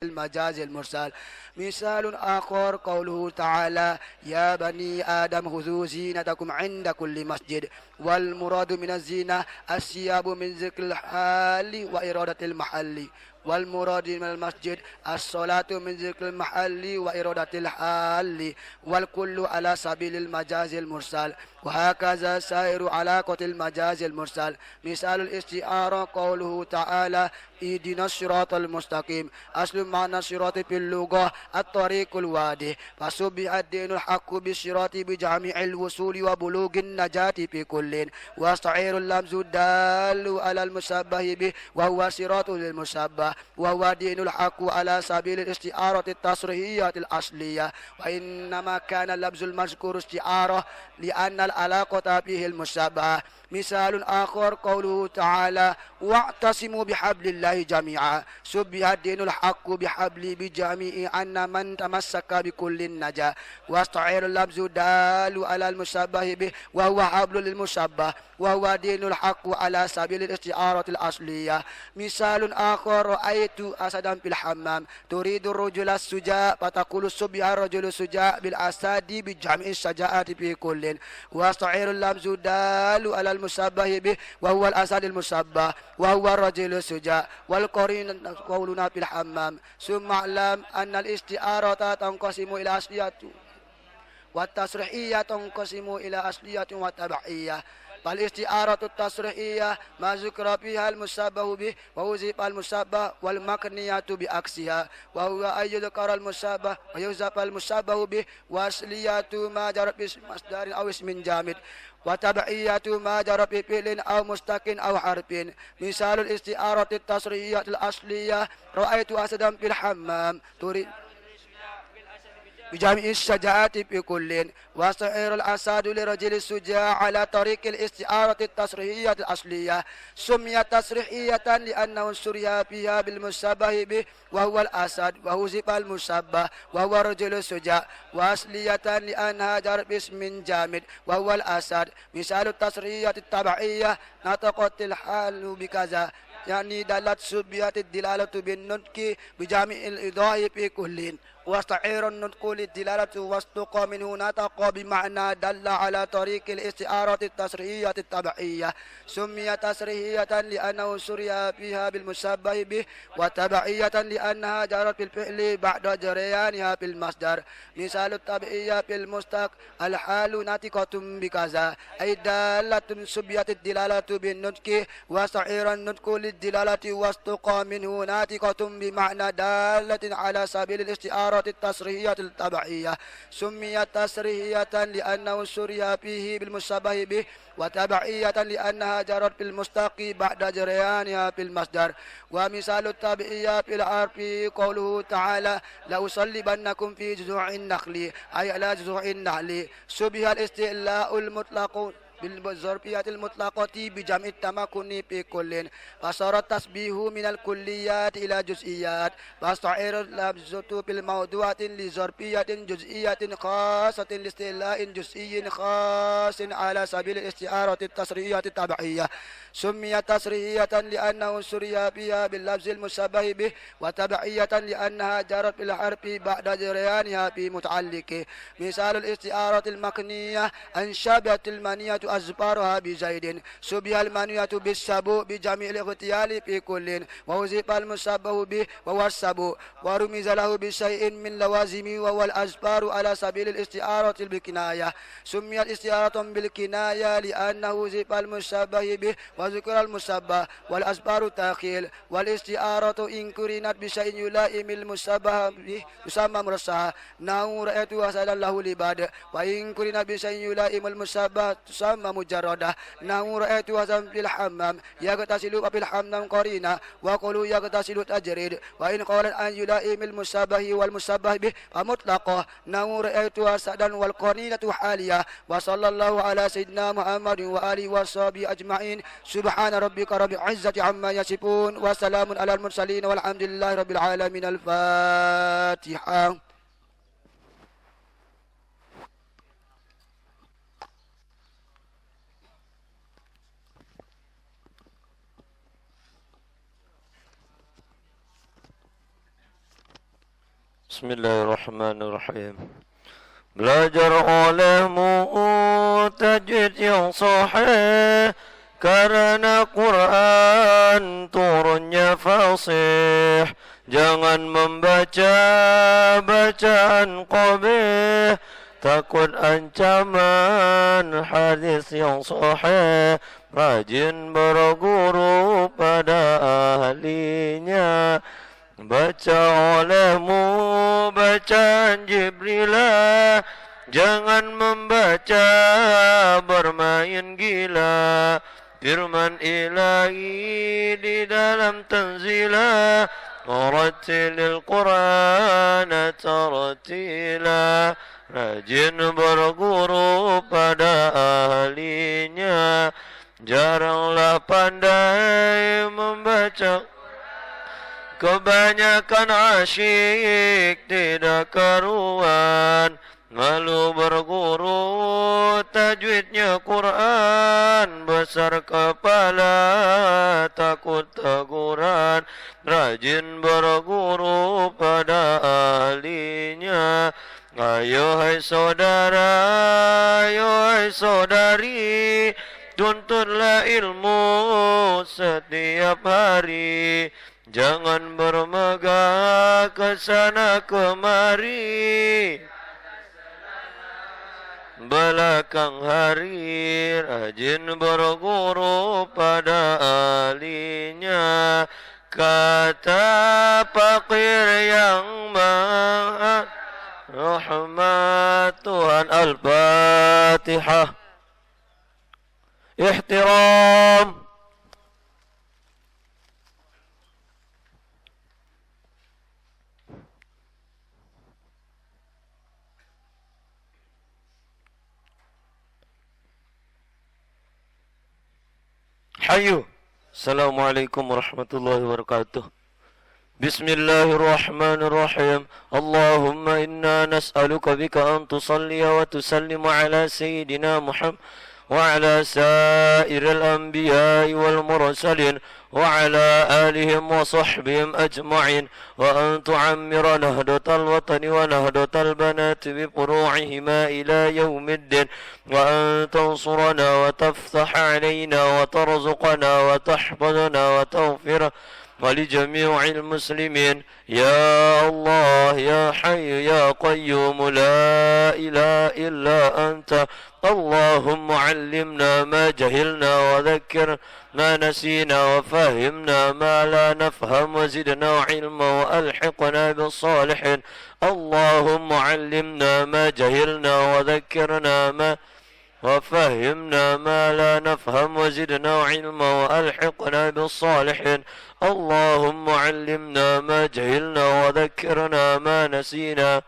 المجاز المرسل. مثال آخر قوله تعالى: يا بني آدم خذوا زينتكم عند كل مسجد. والمراد من الزينة الثياب من ذكر الحال وإرادة المحل. والمراد من المسجد الصلاة من ذكر المحل وإرادة الحال. والكل على سبيل المجاز المرسل. وهكذا سائر علاقة المجاز المرسل. مثال الاستعارة قوله تعالى: اهدنا الصراط المستقيم. أصل معنى الصراط في اللغة الطريق الواضح، فشبه الدين الحق بالصراط بجميع الوصول وبلوغ النجاة في كل. واستعير اللمز الدال على المشبه به وهو صراط للمشبه، وهو دين الحق على سبيل الاستعارة التصريحية الأصلية. وإنما كان اللفظ المذكور استعارة لأن العلاقة به المشبه. مثال آخر قوله تعالى: واعتصموا بحبل الله جميعا. شبه الدين الحق بحبل بجميع أن من تمسك بكل النجاة. واستعير اللفظ دال على المشبه به وهو حبل للمشبه، وهو دين الحق على سبيل الاستعارة الأصلية. مثال آخر: رأيت أسدا في الحمام. تريد الرجل الشجاع، فتقول شبه الرجل الشجاع بالأسد بجميع الشجاعات في كل. واستعير اللفظ دال على المشبه به وهو الأسد المشبه، وهو الرجل الشجاع. والقرين قولنا في الحمام. ثم اعلم أن الاستعارة تنقسم إلى أصلية والتصريحية تنقسم إلى أصلية وتبعية. فالاستعارة التصريحية ما ذكر فيها المشبه به ووصف المشبه، والمكنية بعكسها وهو أن يذكر المشبه ويوصف المشبه به. وأصلية ما جرى باسم مصدر أو اسم جامد. وتبعية ما جرى بفعل أو مستق أو حرف. مثال الاستعارة التصريحية الأصلية: رأيت أسدا في الحمام. تريد بجميع الشجاعات في كل. واستعير الأسد لرجل الشجاع على طريق الاستعارة التصريحية الأصلية. سميت تصريحية لأنه سري فيها بالمشبه به وهو الأسد، ووصف المشبه وهو الرجل الشجاع. وأصلية لأنها جرت باسم جامد وهو الأسد. مثال التصريحية التبعية: نطقت الحال بكذا، يعني دلت سبيت الدلالة بالنطق بجامع الإضاءة في كل. واستعير النطق للدلالة واستق منه نطق بمعنى دل على طريق الاستعارة التصريحية التبعية. سمي تصريحية لأنه سري فيها بالمشبه به، وتبعية لأنها جرت بالفعل بعد جريانها في المصدر. مثال التبعية في المستق: الحال ناطقة بكذا، أي دالة سبيت الدلالة بالنطق. واستعير النطق للدلالة واستق منه ناطقة بمعنى دالة على سبيل الاستعارة التصريحية التبعية. سميت تصريحية لأنه سري فيه بالمشبه به، وتبعية لأنها جرت بالمستق بعد جريانها في المصدر. ومثال التبعية في العرف قوله تعالى: لأصلبنكم في جذوع النخل، أي على جذوع النخل. شبه الاستعلاء المطلق بالظرفية المطلقة بجمع التمكن في كل، فصار التشبيه من الكليات إلى جزئيات. فاستعير اللفظة بالموضوعة لظرفية جزئية خاصة لاستعلاء جزئي خاص على سبيل الاستعارة التصريحية التبعية. سميت تصريحية لأنه سري فيها باللفظ المشبه به، وتبعية لأنها جرت بالحرف بعد جريانها في متعلقه. مثال الاستعارة المكنية: أنشبت المنية أزبارها بزيد. شبه المنية بالسبو بجميع الاغتيال في كل، ووصف المشبه به وهو السبو، ورمز له بشيء من لوازمه وهو الأزبار على سبيل الاستعارة بالكناية. سميت استعارة بالكناية لأنه وصف المشبه به وذكر المشبه، والأزبار تاخيل. والاستعارة إن قرنت بشيء يلائم المشبه به يسمى مرسها، نحو رأيت أسدا له لباد. وإن قرنت بشيء يلائم المشبه تسمى مجردة، نحو رأيت أسدا في الحمام يغتسل في الحمام قرينا. وقولوا يغتسل تجريد. وإن قالت أن يلائم المشبه والمشبه به فمطلقة، نحو رأيت أسدا والقرينة حالية. وصلى الله على سيدنا محمد وآله وصحبه أجمعين. سبحان ربك رب العزة عما يصفون، وسلام على المرسلين، والحمد لله رب العالمين. الفاتحة. Bismillahirrahmanirrahim. Belajar olehmu tajwid yang sahih, karena Quran turunnya fasih. Jangan membaca bacaan qabih, takut ancaman hadis yang sahih. Rajin berguru pada ahlinya. Baca olehmu bacaan Jibrilah, jangan membaca bermain gila. Firman ilahi di dalam tanzilah, warattilil Qur'ana tartila. Rajin berguru pada ahlinya, jaranglah pandai membaca. Kebanyakan asyik tidak karuan, malu berguru tajwidnya Quran. Besar kepala takut teguran, rajin berguru pada ahlinya. Ayo hai saudara, ayo hai saudari, tuntutlah ilmu setiap hari. Jangan bermegah ke sana kemari, belakang hari. Rajin berguru pada ahlinya. Kata fakir yang maha rahmat Tuhan. Al-Fatihah. Ihtiram. Hayu. Assalamualaikum warahmatullahi wabarakatuh. Bismillahirrahmanirrahim. Allahumma inna nas'aluka bika an tusalliya wa tusallimu ala sayyidina Muhammad wa ala sa'iril anbiya'i wal mursalin wa ala alihim wa sahbihim ajma'in, wa an tu'ammira nahdatal watani wa nahdatal banati bi furu'ihima ila yaumiddin, wa an tansurana wa taftah alayna wa tarzuqana wa tahfadana wa taghfir ولجميع المسلمين. يا الله يا حي يا قيوم لا إله إلا أنت. اللهم علمنا ما جهلنا وذكر ما نسينا وفهمنا ما لا نفهم وزدنا علما وألحقنا بالصالحين. اللهم علمنا ما جهلنا وذكرنا ما وفهمنا ما لا نفهم وزدنا علما وألحقنا بالصالحين. اللهم علمنا ما جهلنا وذكرنا ما نسينا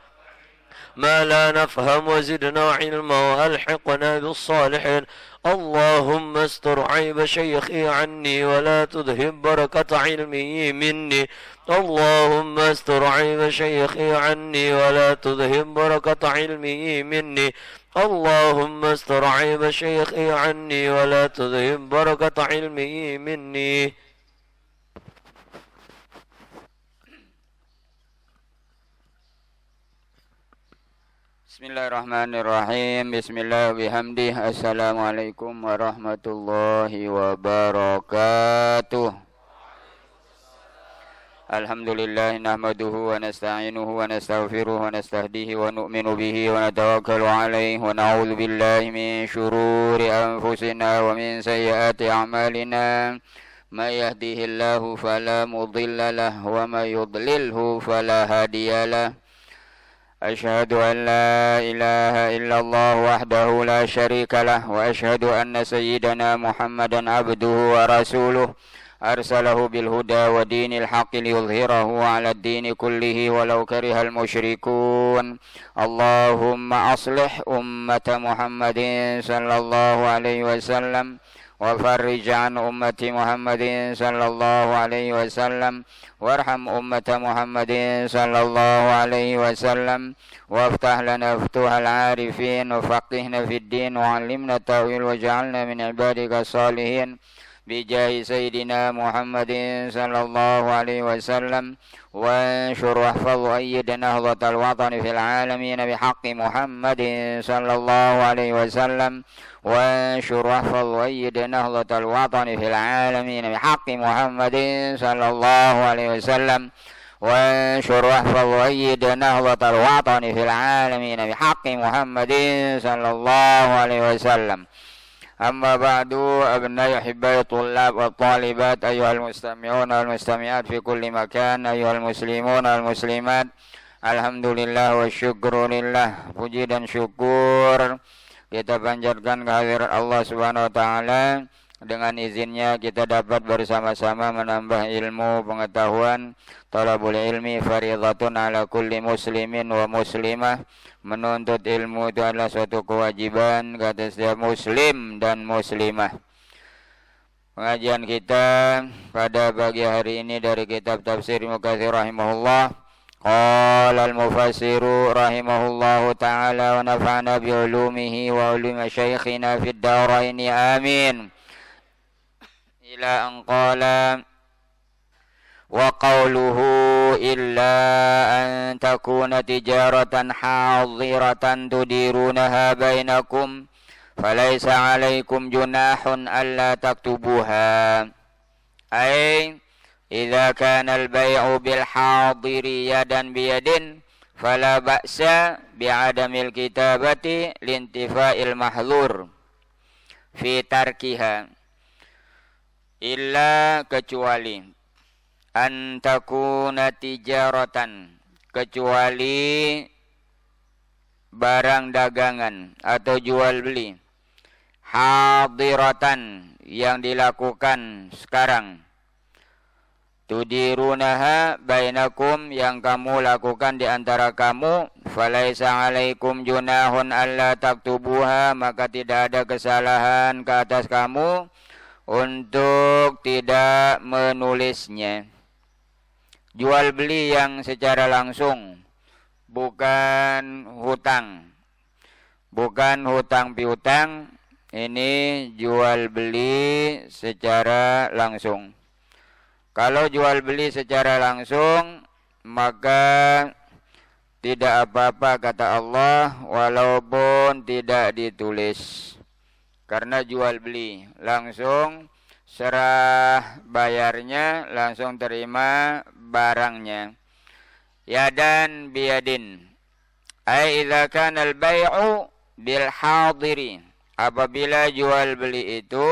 ما لا نفهم وزدنا علما وألحقنا بالصالحين. اللهم استر عيب شيخي عني ولا تذهب بركة علمه مني. اللهم استر عيب شيخي عني ولا تذهب بركة علمه مني. اللهم استر عيب شيخي عني ولا تذهب بركة علمه مني. Bismillahirrahmanirrahim. Bismillah bihamdih. Assalamualaikum warahmatullahi wabarakatuh. Alhamdulillah nahmaduhu wa nasta'inuhu wa nastaghfiruhu wa nastahdihi wa nu'minu bihi wa natawakkalu alayhi wa na'udzu billahi min syururi anfusina wa min sayyiati a'malina. May yahdihillahu fala mudilla lahu wa may yudlilhu fala hadiyalah. أشهد أن لا إله إلا الله وحده لا شريك له وأشهد أن سيدنا محمدا عبده ورسوله أرسله بالهدى ودين الحق ليظهره على الدين كله ولو كره المشركون. اللهم أصلح أمة محمد صلى الله عليه وسلم وفرج عن أمة محمد صلى الله عليه وسلم وارحم أمة محمد صلى الله عليه وسلم وافتح لنا فتوح العارفين وفقهنا في الدين وعلمنا التأويل واجعلنا من عبادك الصالحين بجاه سيدنا محمد صلى الله عليه وسلم وانشر واحفظ وأيد نهضة الوطن في العالمين بحق محمد صلى الله عليه وسلم وانشر واحفظ وأيد نهضة الوطن في العالمين بحق محمد صلى الله عليه وسلم وانشر واحفظ وأيد نهضة الوطن في العالمين بحق محمد صلى الله عليه وسلم. أما بعد أبناء أحباء الطلاب والطالبات أيها المستمعون والمستمعات في كل مكان أيها المسلمون والمسلمات alhamdulillah wa syukurillah, puji dan syukur kita panjatkan kehadirat Allah Subhanahu wa taala. Dengan izinnya kita dapat bersama-sama menambah ilmu pengetahuan. Talabul ilmi fardhatun ala kulli muslimin wa muslimah. Menuntut ilmu itu adalah suatu kewajiban kata setiap muslim dan muslimah. Pengajian kita pada pagi hari ini dari kitab tafsir Ibnu Katsir rahimahullah. Qala al-mufassiru rahimahullahu ta'ala wa nafa'na bi ulumihi wa ulumi masyayikhina fid daraini amin. Ila an qala wa qawluhu illa an takuna tijaratan hadiratan tudirunaha bainakum falaysa alaikum junahun alla taktubuha. Ay idza kana al-bay'u bil hadiri yadan biyadin fala ba'sa bi'adamil kitabati lintifa'il mahdhur fi tarkiha illa kecuali antakuna tijaratan, kecuali barang dagangan atau jual beli hadiratan yang dilakukan sekarang, tudirunaha bainakum yang kamu lakukan di antara kamu, falaisa alaikum junahun alla taktubuha, maka tidak ada kesalahan ke atas kamu untuk tidak menulisnya. Jual beli yang secara langsung, bukan hutang, bukan hutang piutang, ini jual beli secara langsung. Kalau jual beli secara langsung, maka tidak apa-apa kata Allah, walaupun tidak ditulis. Karena jual beli langsung, serah bayarnya, langsung terima barangnya. Yadan biyadin. Ai idza kana al-bai'u bil hadiri. Apabila jual beli itu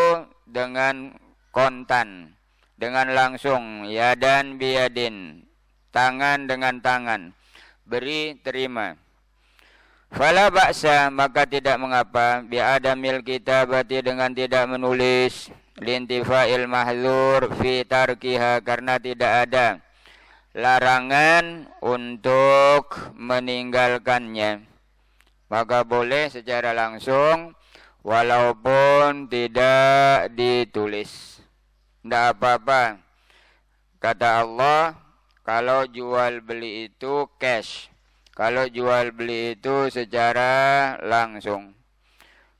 dengan kontan, dengan langsung, yadan biyadin, tangan dengan tangan, beri terima. Fala ba'sa, maka tidak mengapa, bi'adamil kitabati, dengan tidak menulis, lintifa'il mahdzur fi tarkiha, karena tidak ada larangan untuk meninggalkannya. Maka boleh secara langsung walaupun tidak ditulis. Tidak apa-apa kata Allah kalau jual beli itu cash, kalau jual beli itu secara langsung,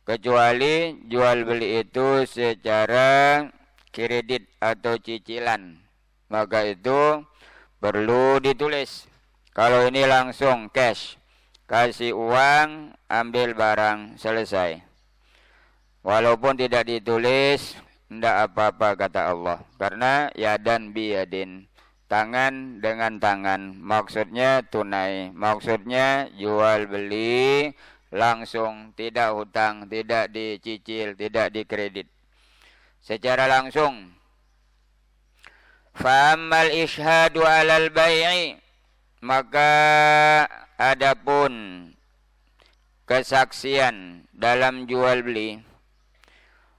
kecuali jual beli itu secara kredit atau cicilan, maka itu perlu ditulis. Kalau ini langsung cash, kasih uang, ambil barang, selesai. Walaupun tidak ditulis, tidak apa-apa kata Allah. Karena yadan biyadin, tangan dengan tangan, maksudnya tunai, maksudnya jual beli langsung, tidak hutang, tidak dicicil, tidak dikredit, secara langsung. Fa'ammal ishhadu alal bai'i, maka adapun kesaksian dalam jual beli,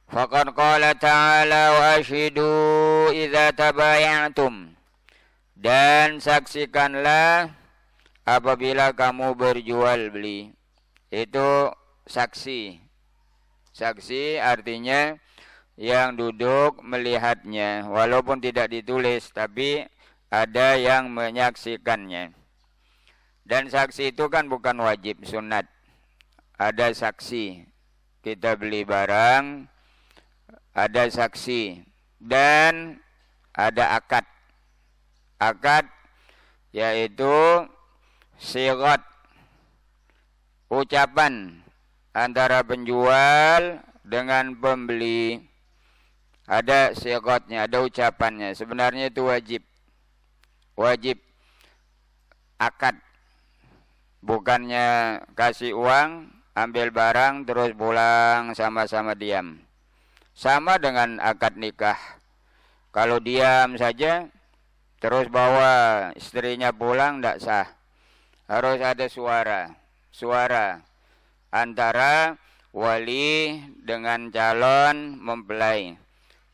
faqad qala ta'ala wa ashidu idza tabaya'tum, dan saksikanlah apabila kamu berjual beli. Itu saksi. Saksi artinya yang duduk melihatnya, walaupun tidak ditulis, tapi ada yang menyaksikannya. Dan saksi itu kan bukan wajib, sunat. Ada saksi. Kita beli barang, ada saksi. dan ada akad. Akad yaitu sigat, ucapan antara penjual dengan pembeli. Ada sigatnya, ada ucapannya. Sebenarnya itu wajib. Wajib akad. Bukannya kasih uang, ambil barang, terus pulang sama-sama diam. Sama dengan akad nikah. Kalau diam saja, terus bawa istrinya pulang, tidak sah. Harus ada suara. Suara antara wali dengan calon mempelai.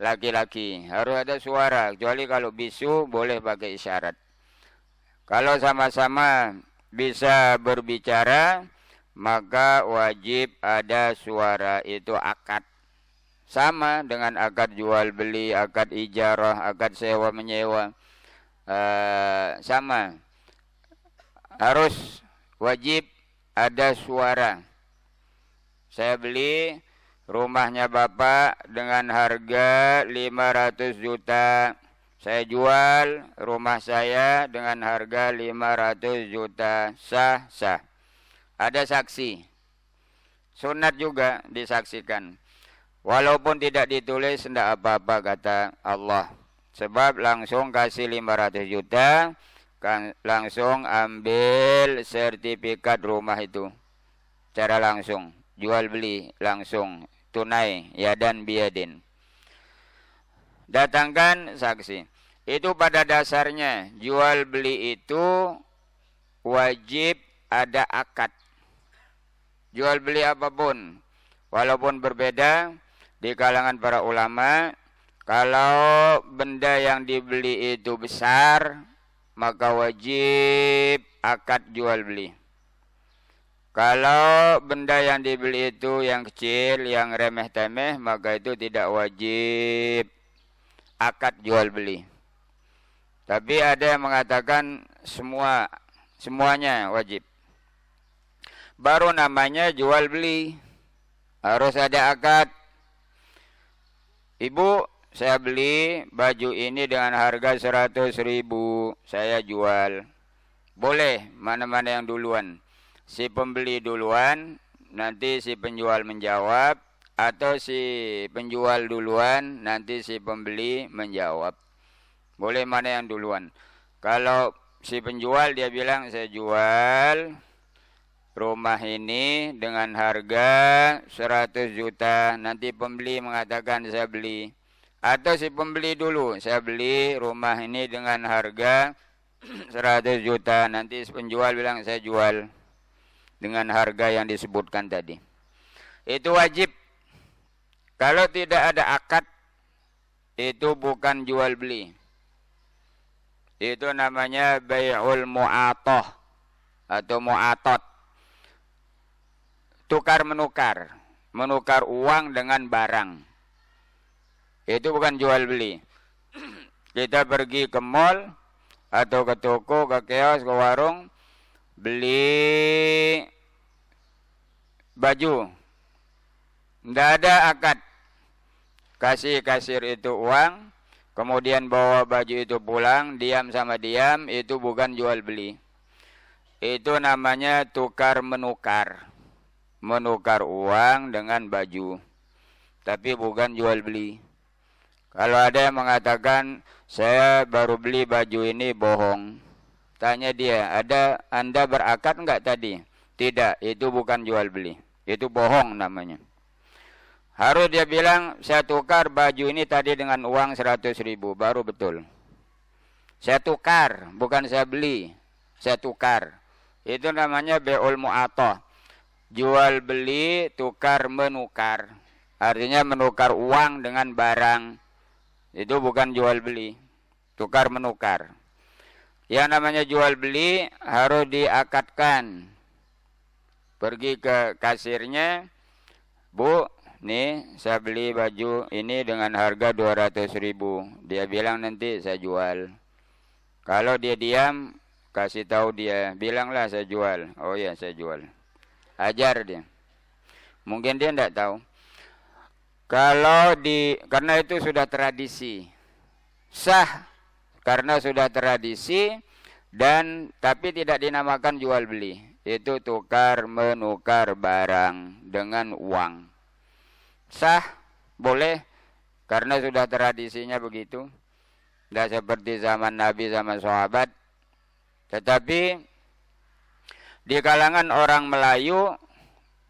Laki-laki harus ada suara, kecuali kalau bisu boleh pakai isyarat. Kalau sama-sama bisa berbicara, maka wajib ada suara, itu akad. Sama dengan akad jual beli, akad ijarah, akad sewa menyewa. Sama. Harus wajib ada suara. Saya beli rumahnya Bapak dengan harga 500 juta. Saya jual rumah saya dengan harga 500 juta. Sah, sah. Ada saksi. Sunat juga disaksikan. Walaupun tidak ditulis, tidak apa-apa kata Allah. Sebab langsung kasih 500 juta, kan langsung ambil sertifikat rumah itu. Cara langsung. Jual beli langsung. Tunai, yadan biyadin. Datangkan saksi. Itu pada dasarnya jual beli itu wajib ada akad. Jual beli apapun, walaupun berbeda di kalangan para ulama, kalau benda yang dibeli itu besar, maka wajib akad jual beli. Kalau benda yang dibeli itu yang kecil, yang remeh-temeh, maka itu tidak wajib akad jual beli. Tapi ada yang mengatakan semuanya wajib. Baru namanya jual beli. Harus ada akad. Ibu, saya beli baju ini dengan harga 100.000. Saya jual. Boleh, mana-mana yang duluan. Si pembeli duluan, nanti si penjual menjawab, atau si penjual duluan, nanti si pembeli menjawab. Boleh mana yang duluan. Kalau si penjual dia bilang, saya jual rumah ini dengan harga 100 juta. Nanti pembeli mengatakan saya beli. Atau si pembeli dulu, saya beli rumah ini dengan harga 100 juta. Nanti si penjual bilang saya jual dengan harga yang disebutkan tadi. Itu wajib. Kalau tidak ada akad, itu bukan jual beli. Itu namanya bai'ul mu'atoh atau mu'atot. Tukar menukar. Menukar uang dengan barang. Itu bukan jual beli. Kita pergi ke mall atau ke toko, ke kios, ke warung, beli baju. Tidak ada akad. Kasih kasir itu uang, kemudian bawa baju itu pulang, diam sama diam, itu bukan jual beli. Itu namanya tukar menukar. Menukar uang dengan baju. Tapi bukan jual beli. Kalau ada yang mengatakan, saya baru beli baju ini, bohong. Tanya dia, Anda berakad enggak tadi? Tidak, itu bukan jual beli. Itu bohong namanya. Harus dia bilang, saya tukar baju ini tadi dengan uang 100.000, baru betul. Saya tukar, bukan saya beli. Saya tukar. Itu namanya bai'ul mu'atoh. Jual beli, tukar menukar. Artinya menukar uang dengan barang. Itu bukan jual beli. Tukar menukar. Yang namanya jual beli harus diakadkan. Pergi ke kasirnya, Bu, nih saya beli baju ini dengan harga 200.000. Dia bilang nanti saya jual. Kalau dia diam, kasih tahu dia, bilanglah saya jual. Oh ya, saya jual. Ajar dia. Mungkin dia tidak tahu. karena itu sudah tradisi. Sah karena sudah tradisi dan tapi tidak dinamakan jual beli. Itu tukar menukar barang dengan uang. Sah, boleh karena sudah tradisinya begitu. Tidak seperti zaman Nabi, zaman sahabat. Tetapi di kalangan orang Melayu,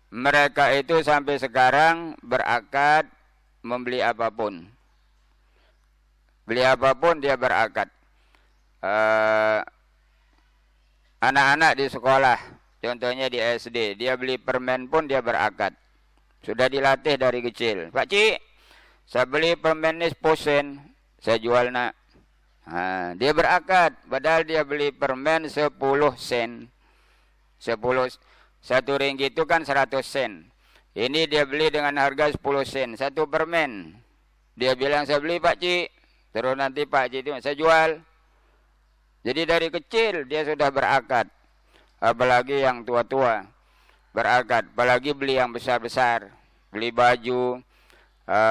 mereka itu sampai sekarang berakad membeli apapun. Beli apapun dia berakad. Anak-anak di sekolah, contohnya di SD, dia beli permen pun dia berakad. Sudah dilatih dari kecil. Pak Cik, saya beli permen ini 10 sen, saya jual nak. Nah, dia berakad, padahal dia beli permen 10 sen. 1 ringgit itu kan 100 sen. Ini dia beli dengan harga 10 sen, 1 permen. Dia bilang saya beli Pak Cik. Terus nanti Pak Cik itu saya jual. Jadi dari kecil dia sudah berakad. Apalagi yang tua-tua berakad. Apalagi beli yang besar-besar. Beli baju,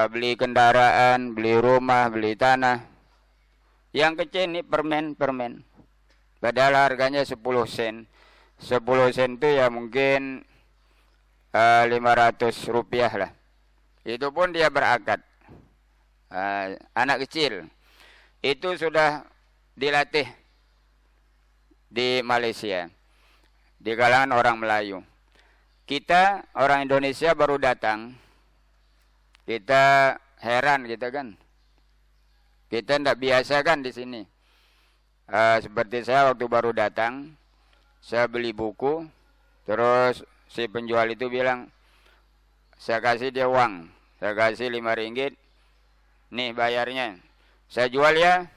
beli kendaraan, beli rumah, beli tanah. Yang kecil ini permen. Padahal harganya 10 sen. 10 sen itu ya mungkin 500 rupiah lah. Itu pun dia berakad. Anak kecil itu sudah dilatih di Malaysia, di kalangan orang Melayu. Kita orang Indonesia baru datang, kita heran kita kan, kita tidak biasa kan di sini. Seperti saya waktu baru datang, saya beli buku, terus si penjual itu bilang, saya kasih dia uang, saya kasih 5 ringgit. Nih bayarnya. Saya jual ya.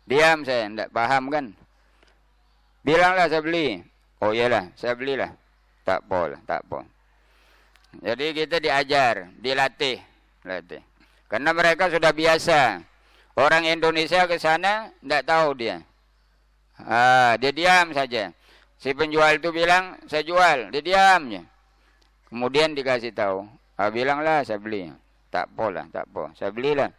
Diam saya, tidak paham kan. Bilanglah saya beli. Oh iyalah, saya belilah. Tak apa. Jadi kita diajar, dilatih. Karena mereka sudah biasa. Orang Indonesia ke sana, tidak tahu dia. Dia diam saja. Si penjual itu bilang, saya jual. Dia diamnya. Kemudian dikasih tahu. Bilanglah saya beli. Tak apa, saya belilah.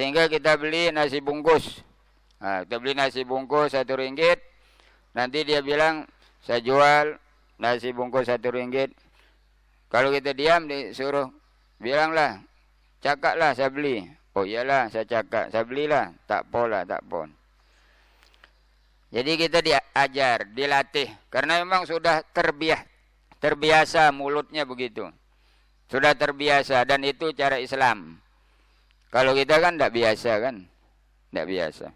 Sehingga kita beli nasi bungkus. Kita beli nasi bungkus 1 ringgit. Nanti dia bilang, saya jual nasi bungkus 1 ringgit. Kalau kita diam, disuruh, bilanglah, cakaplah saya beli. Oh iyalah, saya cakap, saya belilah. Tak apa. Jadi kita diajar, dilatih. Karena memang sudah terbiasa mulutnya begitu. Sudah terbiasa dan itu cara Islam. Kalau kita kan tidak biasa kan. Tidak biasa.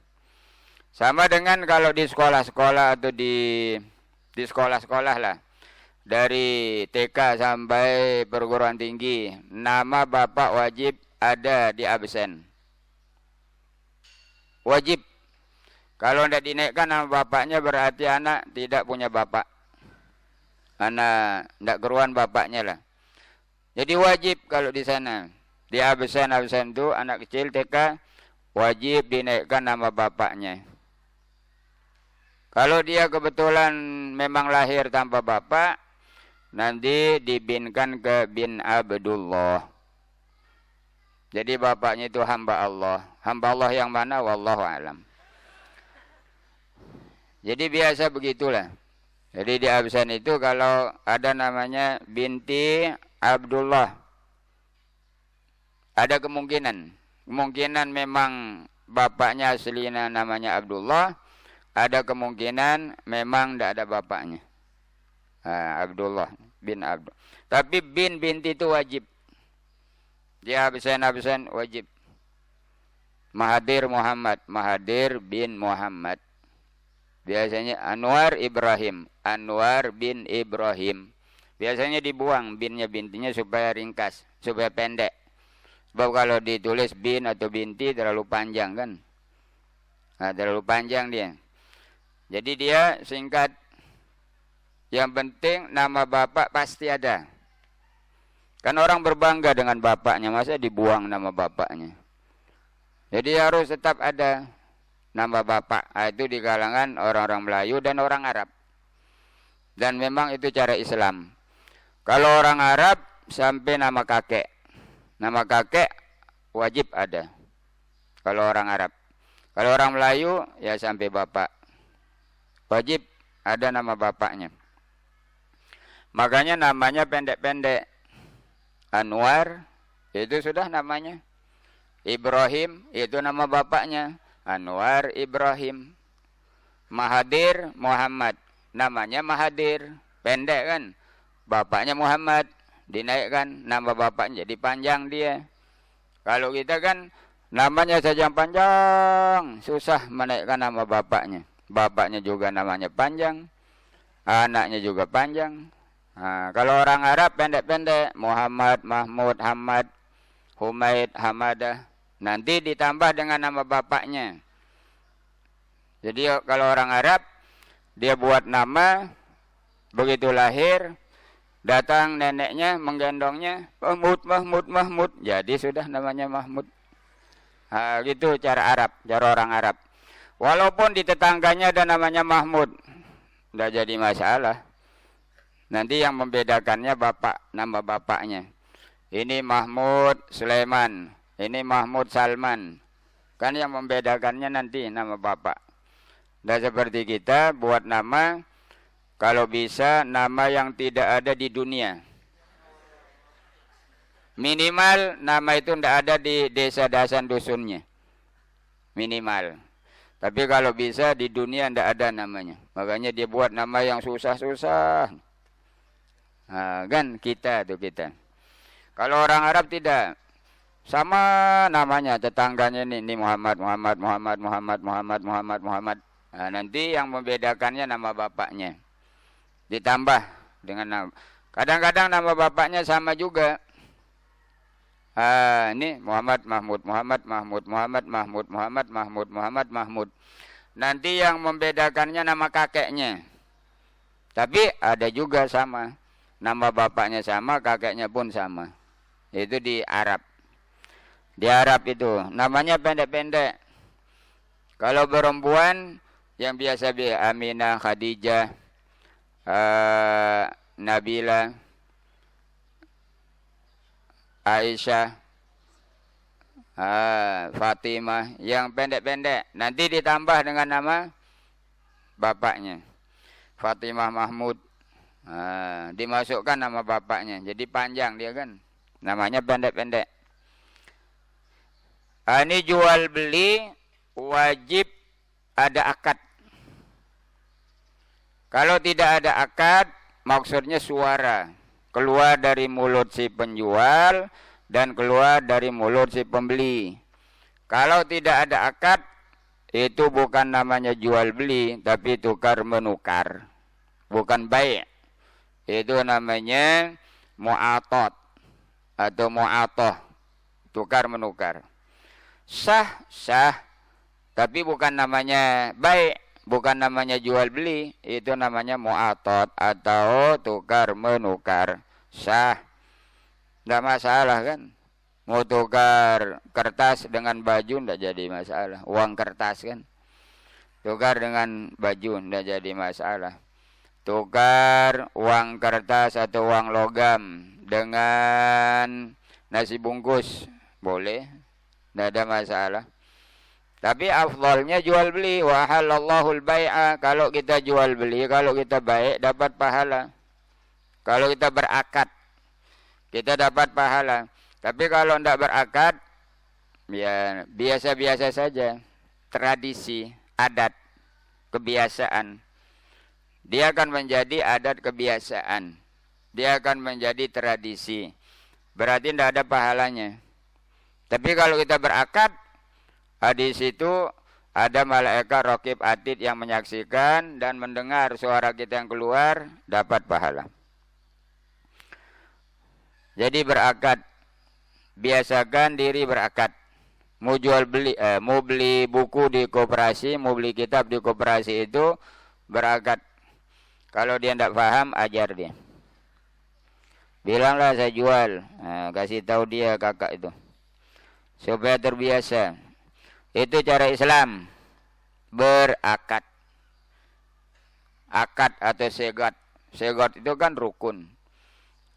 Sama dengan kalau di sekolah-sekolah atau di sekolah-sekolah lah. Dari TK sampai perguruan tinggi. Nama bapak wajib ada di absen. Wajib. Kalau tidak dinaikkan nama bapaknya berarti anak tidak punya bapak. Anak tidak keruan bapaknya lah. Jadi wajib kalau di sana. Di absen itu anak kecil TK wajib dinaikkan nama bapaknya. Kalau dia kebetulan memang lahir tanpa bapak, nanti dibinkan ke bin Abdullah. Jadi bapaknya itu hamba Allah. Hamba Allah yang mana? Wallahu alam. Jadi biasa begitulah. Jadi di absen itu kalau ada namanya binti Abdullah. Ada kemungkinan memang bapaknya aslinya namanya Abdullah, ada kemungkinan memang tidak ada bapaknya. Abdullah bin Abdullah. Tapi binti itu wajib. Dia absen wajib. Mahathir bin Muhammad. Biasanya Anwar bin Ibrahim. Biasanya dibuang bintinya supaya ringkas, supaya pendek. Sebab kalau ditulis bin atau binti terlalu panjang kan. Terlalu panjang dia. Jadi dia singkat. Yang penting nama bapak pasti ada. Kan orang berbangga dengan bapaknya, masa dibuang nama bapaknya. Jadi harus tetap ada nama bapak. Itu di kalangan orang-orang Melayu dan orang Arab. Dan memang itu cara Islam. Kalau orang Arab sampai nama kakek. Nama kakek wajib ada. Kalau orang Arab. Kalau orang Melayu ya sampai bapak. Wajib ada nama bapaknya. Makanya namanya pendek-pendek. Anwar itu sudah namanya. Ibrahim itu nama bapaknya. Anwar Ibrahim. Mahathir Muhammad. Namanya Mahathir. Pendek kan. Bapaknya Muhammad. Dinaikkan nama bapaknya jadi panjang dia. Kalau kita kan namanya saja yang panjang. Susah menaikkan nama bapaknya. Bapaknya juga namanya panjang. Anaknya juga panjang. Nah, kalau orang Arab pendek-pendek. Muhammad, Mahmud, Hamad, Humaid, Hamadah. Nanti ditambah dengan nama bapaknya. Jadi kalau orang Arab, dia buat nama, begitu lahir, datang neneknya, menggendongnya, Mahmud, Mahmud, Mahmud. Jadi sudah namanya Mahmud. Nah, gitu cara Arab, cara orang Arab. Walaupun di tetangganya ada namanya Mahmud, tidak jadi masalah. Nanti yang membedakannya bapak, nama bapaknya. Ini Mahmud Sulaiman, ini Mahmud Salman. Kan yang membedakannya nanti nama bapak. Dan seperti kita buat nama, kalau bisa nama yang tidak ada di dunia. Minimal nama itu tidak ada di desa-desa dusunnya. Minimal. Tapi kalau bisa di dunia tidak ada namanya. Makanya dia buat nama yang susah-susah. Nah, kan kita tuh kita. Kalau orang Arab tidak. Sama namanya tetangganya ini Muhammad, Muhammad, Muhammad, Muhammad, Muhammad, Muhammad, Muhammad. Nah, nanti yang membedakannya nama bapaknya. Ditambah dengan nama. Kadang-kadang nama bapaknya sama juga. Ini Muhammad Mahmud, Muhammad Mahmud, Muhammad Mahmud, Muhammad Mahmud, Muhammad Mahmud. Nanti yang membedakannya nama kakeknya. Tapi ada juga sama. Nama bapaknya sama, kakeknya pun sama. Itu di Arab. Di Arab itu namanya pendek-pendek. Kalau perempuan yang biasa Aminah, Khadijah, Nabila, Aisyah, Fatimah, yang pendek-pendek. Nanti ditambah dengan nama bapaknya. Fatimah Mahmud, dimasukkan nama bapaknya. Jadi panjang dia kan. Namanya pendek-pendek. Ini jual beli wajib ada akad. Kalau tidak ada akad, maksudnya suara. Keluar dari mulut si penjual dan keluar dari mulut si pembeli. Kalau tidak ada akad, itu bukan namanya jual beli, tapi tukar menukar. Bukan baik. Itu namanya mu'atot atau mu'atoh. Tukar menukar. Sah, sah. Tapi bukan namanya baik. Bukan namanya jual beli, itu namanya mu'atot atau tukar menukar. Sah. Tidak masalah kan. Mau tukar kertas dengan baju tidak jadi masalah. Uang kertas kan. Tukar dengan baju tidak jadi masalah. Tukar uang kertas atau uang logam dengan nasi bungkus. Boleh. Tidak ada masalah. Tapi afdalnya jual beli. Wa halallahul bai'a. Kalau kita jual beli, kalau kita baik dapat pahala. Kalau kita berakad, kita dapat pahala. Tapi kalau tidak berakad, ya biasa-biasa saja. Tradisi, adat, kebiasaan. Dia akan menjadi adat kebiasaan. Dia akan menjadi tradisi. Berarti tidak ada pahalanya. Tapi kalau kita berakad, di situ ada malaikat raqib atid yang menyaksikan dan mendengar suara kita yang keluar, dapat pahala. Jadi berakad, biasakan diri berakad. Mau jual beli, mau beli buku di koperasi, mau beli kitab di koperasi itu berakad. Kalau dia tidak paham, ajar dia. Bilanglah saya jual, kasih tahu dia kakak itu, supaya terbiasa. Itu cara Islam berakad. Akad atau segat. Segat itu kan rukun.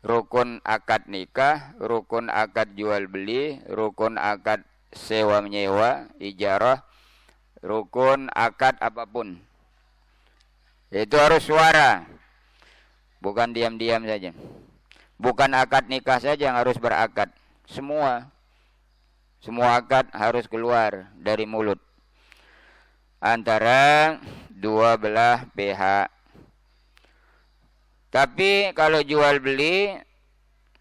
rukun akad nikah, rukun akad jual beli, rukun akad sewa menyewa, ijarah, rukun akad apapun. Itu harus suara, bukan diam-diam saja. Bukan akad nikah saja yang harus berakad. Semua akad harus keluar dari mulut antara dua belah pihak. Tapi kalau jual beli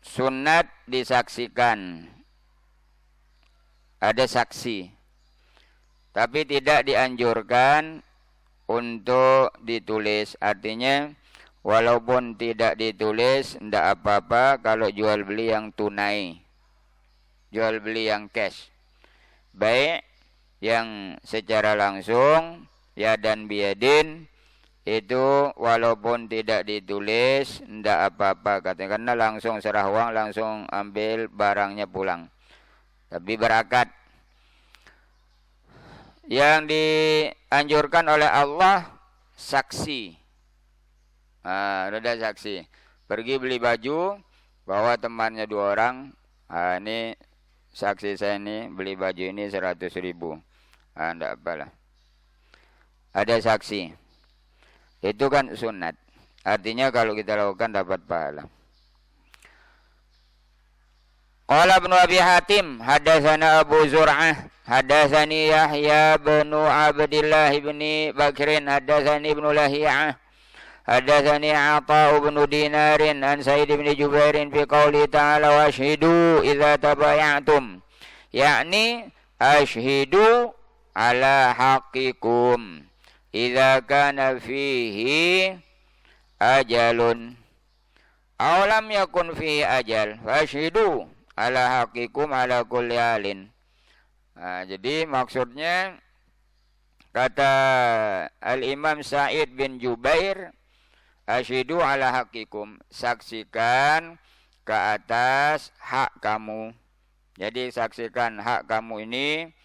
sunat disaksikan, ada saksi. Tapi tidak dianjurkan untuk ditulis. Artinya walaupun tidak ditulis tidak apa-apa kalau jual beli yang tunai, jual beli yang cash, baik yang secara langsung ya dan biadin, itu walaupun tidak ditulis tidak apa-apa katanya, karena langsung serah uang, langsung ambil barangnya pulang. Tapi berakad. Yang dianjurkan oleh Allah saksi. Ada saksi. Pergi beli baju, bawa temannya 2 orang. Ini saksi saya ini beli baju ini 100.000. Enggak apalah. Ada saksi. Itu kan sunat. Artinya kalau kita lakukan dapat pahala. Qala Ibnu Abi Hatim, hadatsana Abu Zur'ah, hadatsani Yahya bin Abdullah bin Bakrin, hadatsani Ibnu Lahiyah, hadatsani Atha bin Dinarin an Sa'id bin Jubairin fi qouli ta'ala wa ashhidu idza tabaya'tum. Yakni ashhidu ala haqqikum idza kana fihi ajalun aw lam yakun fihi ajal fashhidu ala haqikum ala kulli halin. Jadi maksudnya kata Al-Imam Sa'id bin Jubair, asyidu ala haqikum, saksikan ke atas hak kamu. Jadi saksikan hak kamu ini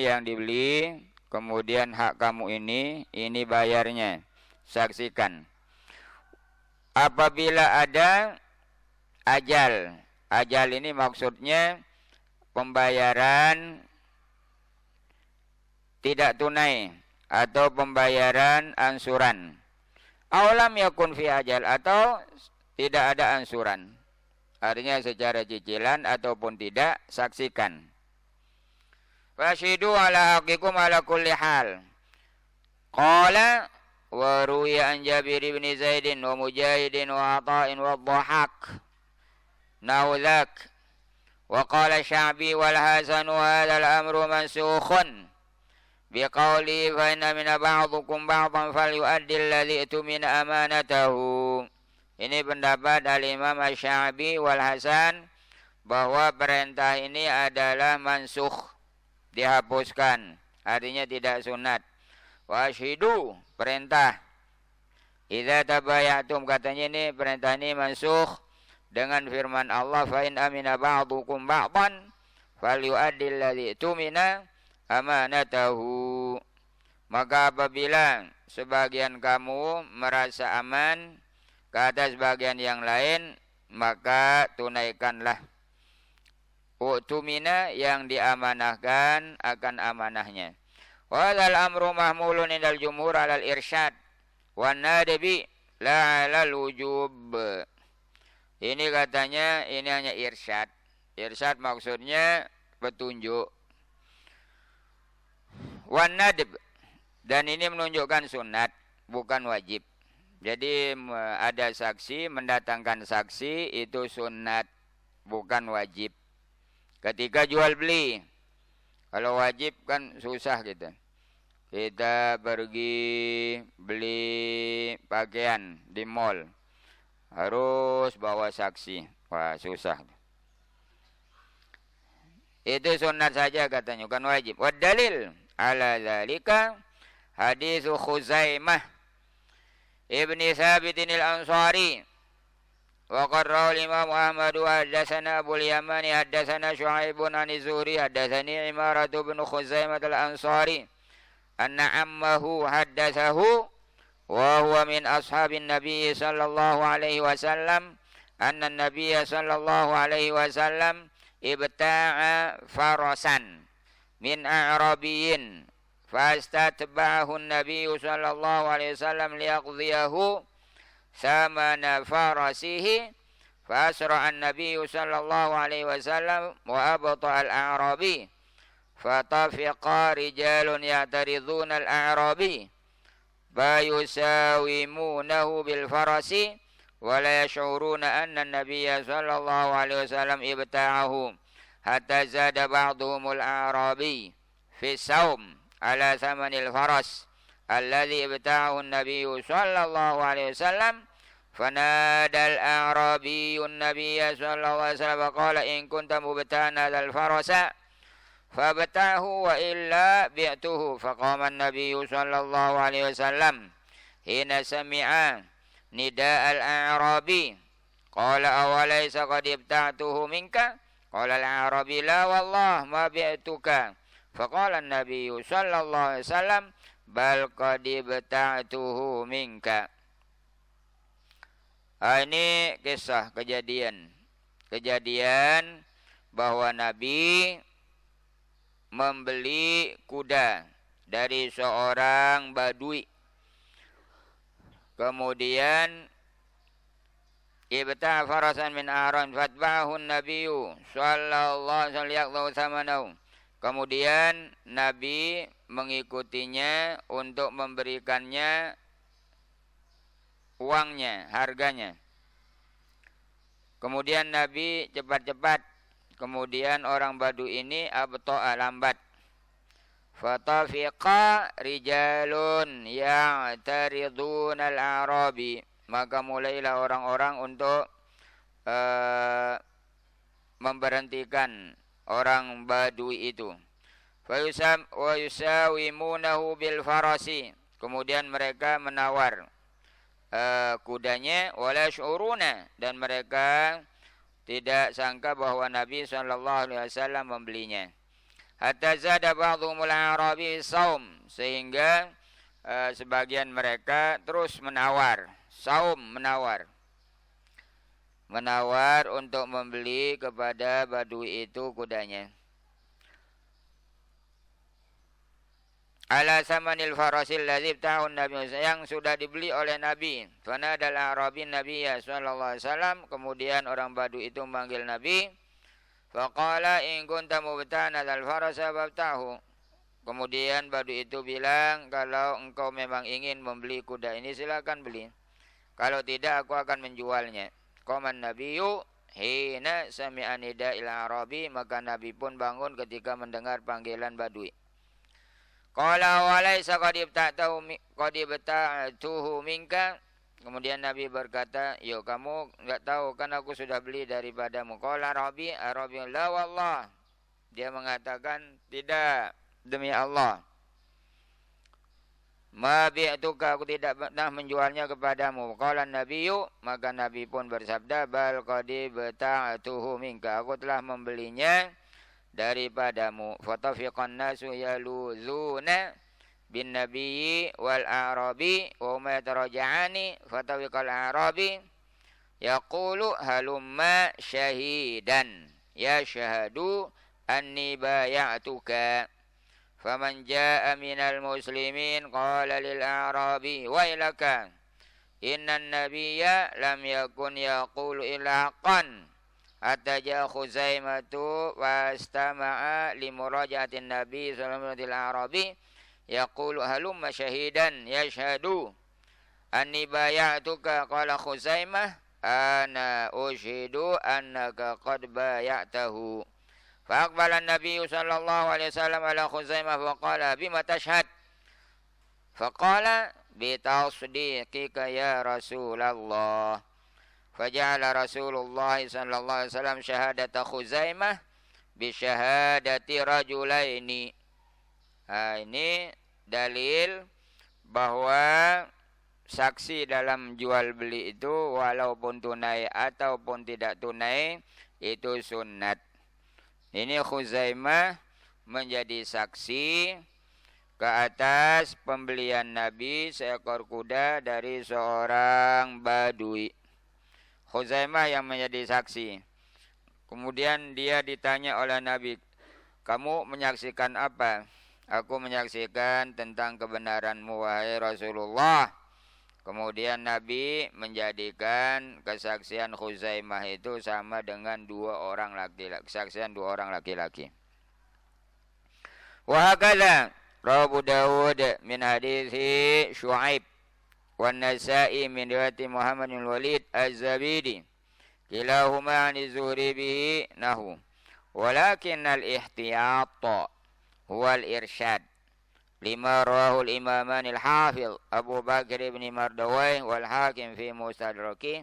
yang dibeli, kemudian hak kamu ini bayarnya. Saksikan. Apabila ada ajal, ajal ini maksudnya pembayaran tidak tunai atau pembayaran ansuran. Awalam yakun fi ajal, atau tidak ada ansuran. Artinya secara cicilan ataupun tidak, saksikan. Fashidu ala haqikum ala kulli hal. Qala wa ruwiya an Jabir bin Zaidin wa Mujahidin wa Ata'in wa Dhahak nawzak. Wa qala Sya'bi wal Hasan hadha al-amru mansukhun biqauli fa inna min ba'dukum ba'dan falyu'addi alladhi tumina amanatahu. Ini pendapat al-Imam Asy-Sya'bi wal Hasan bahwa perintah ini adalah mansukh, dihapuskan, artinya tidak sunat. Wa ashidu, perintah. Idza tabayatum, katanya ini perintah ini mansukh dengan firman Allah, fa in amina ba'dukum ba'dan falyu'addi alladhi tumina amanatahu. Maka apabila sebagian kamu merasa aman ke atas bagian yang lain, maka tunaikanlah utumina yang diamanahkan akan amanahnya. Wal amru mahmulun indal jumhur alal irsyad wan nadbi la alal wujub. Ini katanya ini hanya irsyad. Irsyad maksudnya petunjuk. Wan nadb, dan ini menunjukkan sunat, bukan wajib. Jadi ada saksi, mendatangkan saksi itu sunat, bukan wajib. Ketika jual beli, kalau wajib kan susah gitu. Kita pergi beli pakaian di mall, harus bawa saksi. Wah, susah. Itu sunat saja katanya, bukan wajib. Wad dalil ala dzalika hadis Khuzaimah ibni Thabitin al-Ansari wa qarrahu al-Imam Ahmad wa haddatsana Abu al-Yamani haddatsana Syu'aibun an Zuhri haddatsani Imaratu bin Khuzaimah al-Ansari anna ammahu haddatsahu wa huwa min ashabin Nabi sallallahu alaihi wasallam anna Nabiya sallallahu alaihi wasallam ibta'a farasan min a'rabiyyin fastatba'ahu an-nabiyyu sallallahu alaihi wasallam liyaqdiyahu thamana farasihi فأسرع النبي صلى الله عليه وسلم وأبطأ الأعرابي فطفق رجال يعترضون الأعرابي فيساومونه بالفرس ولا يشعرون أن النبي صلى الله عليه وسلم ابتاعه حتى زاد بعضهم الأعرابي في السوم على ثمن الفرس الذي ابتاعه النبي صلى الله عليه وسلم فنادى الأعرابي النبي صلى الله عليه وسلم وقال إن كنت مبتاعا هذا الفرس فابتعه وإلا بعته فقام النبي صلى الله عليه وسلم حين سمع نداء الأعرابي قال أوليس قد ابتعته منك قال الأعرابي لا والله ما بعتك فقال النبي صلى الله عليه وسلم بل قد ابتعته منك. Ini kisah kejadian bahwa Nabi membeli kuda dari seorang badui. Kemudian ibta'a farasan min a'ran fatba'ahu an-nabiyyu sallallahu alaihi wasallam. Kemudian Nabi mengikutinya untuk memberikannya uangnya, harganya. Kemudian Nabi cepat-cepat. Kemudian orang Badu ini abta'a lambat. Fatafiqa rijalun ya'taridun al-Arabi. Maka mulailah orang-orang untuk memberhentikan orang Badui itu. Wa yusawimunahu bil farasi. Kemudian mereka menawar kudanya wala syuruna, dan mereka tidak sangka bahwa Nabi SAW membelinya. Hatta zada ba'dhumul Arabi saum, sehingga sebagian mereka terus menawar, saum menawar untuk membeli kepada Badui itu kudanya. Ala samanil farasil ladzib ta'un Nabi, yang sudah dibeli oleh Nabi. Fanadal Arabi Nabiyya sallallahu alaihi wasallam, kemudian orang Badu itu memanggil Nabi. Faqala in kunta mubta'an al farasa babtahu. Kemudian Badu itu bilang, kalau engkau memang ingin membeli kuda ini silakan beli. Kalau tidak aku akan menjualnya. Qaman nabiyyu hina sami'a nida'il Arabi, maka Nabi pun bangun ketika mendengar panggilan Badui. Qala walaysa qad ibta'tuhu minka. Kemudian Nabi berkata, "Yo, kamu enggak tahu kan aku sudah beli daripadamu." Qala Arabi la wallah. Dia mengatakan, "Tidak, demi Allah. Ma bi'tuka, aku tidak pernah menjualnya kepadamu." Qala Nabiyyu, maka Nabi pun bersabda, "Bal qad ibta'tuhu minka." Aku telah membelinya daripadamu. Fatafiqan nasu yaluzuna bin nabiyyi wal a'rabi wa huma yataraja'ani. Fatafiqal a'rabi yaqulu halumma syahidan yashhadu anni bay'atuka. Faman jaa'a minal muslimin qala lil a'rabi wailaka innan nabiyya lam yakun yaqulu illa haqqan. Hatta ja'a Khuzaimatu wastama'a limurajatin Nabi sallallahu alaihi Arabi yaqulu halumma syahidan yashhadu anni bay'atuka. Qala Khuzaimah ana ushidu annaka qad bay'atahu. Faqbala an-nabiy sallallahu alaihi wasallam ala Khuzaimah wa qala bima tashhad. Faqala bi tasdiqika ya Rasulullah. Faja'ala Rasulullah sallallahu alaihi wasallam syahadata Khuzaimah bi syahadati rajulaini. Ini dalil bahwa saksi dalam jual beli itu walaupun tunai ataupun tidak tunai itu sunnat. Ini Khuzaimah menjadi saksi ke atas pembelian Nabi seekor kuda dari seorang Badui. Khuzaimah yang menjadi saksi. Kemudian dia ditanya oleh Nabi, kamu menyaksikan apa? Aku menyaksikan tentang kebenaranmu wahai Rasulullah. Kemudian Nabi menjadikan kesaksian Khuzaimah itu sama dengan 2 orang laki-laki, kesaksian 2 orang laki-laki. Wa hakala Abu Dawud min hadithi Syu'aib wan Nasa'i min riwayati Muhammad bin Walid Az-Zabidi kilahuma 'an Zuhri bihi nahu walakin al-ihtiyat huwa al-irsyad lima rawahu al-imaman al-hafiz Abu Bakr ibn Mardawai wal Hakim fi Mustadraki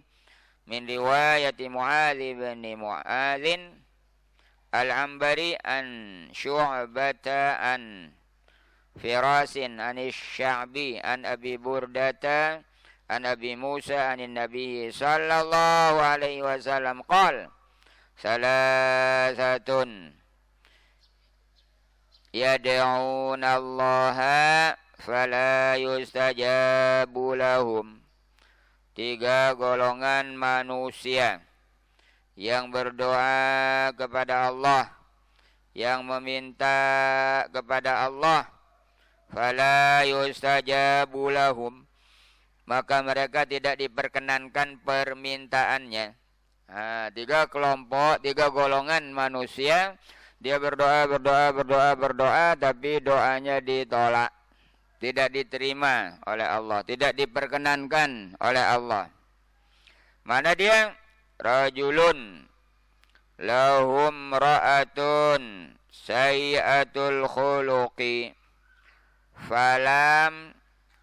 min riwayati Mu'adz bin Mu'adz al-Anbari an Syu'bata an Firasin an Sya'bi an Abi Burdata an Abi Musa an Nabi sallallahu alaihi wasallam qala salasatun yad'una Allaha fala yustajabu lahum. 3 golongan manusia yang berdoa kepada Allah, yang meminta kepada Allah, fala yustajabu lahum, maka mereka tidak diperkenankan permintaannya. 3 kelompok, 3 golongan manusia, dia berdoa, tapi doanya ditolak, tidak diterima oleh Allah, tidak diperkenankan oleh Allah. Mana dia? Rajulun lahum ra'atun sayyatul khuluqi falam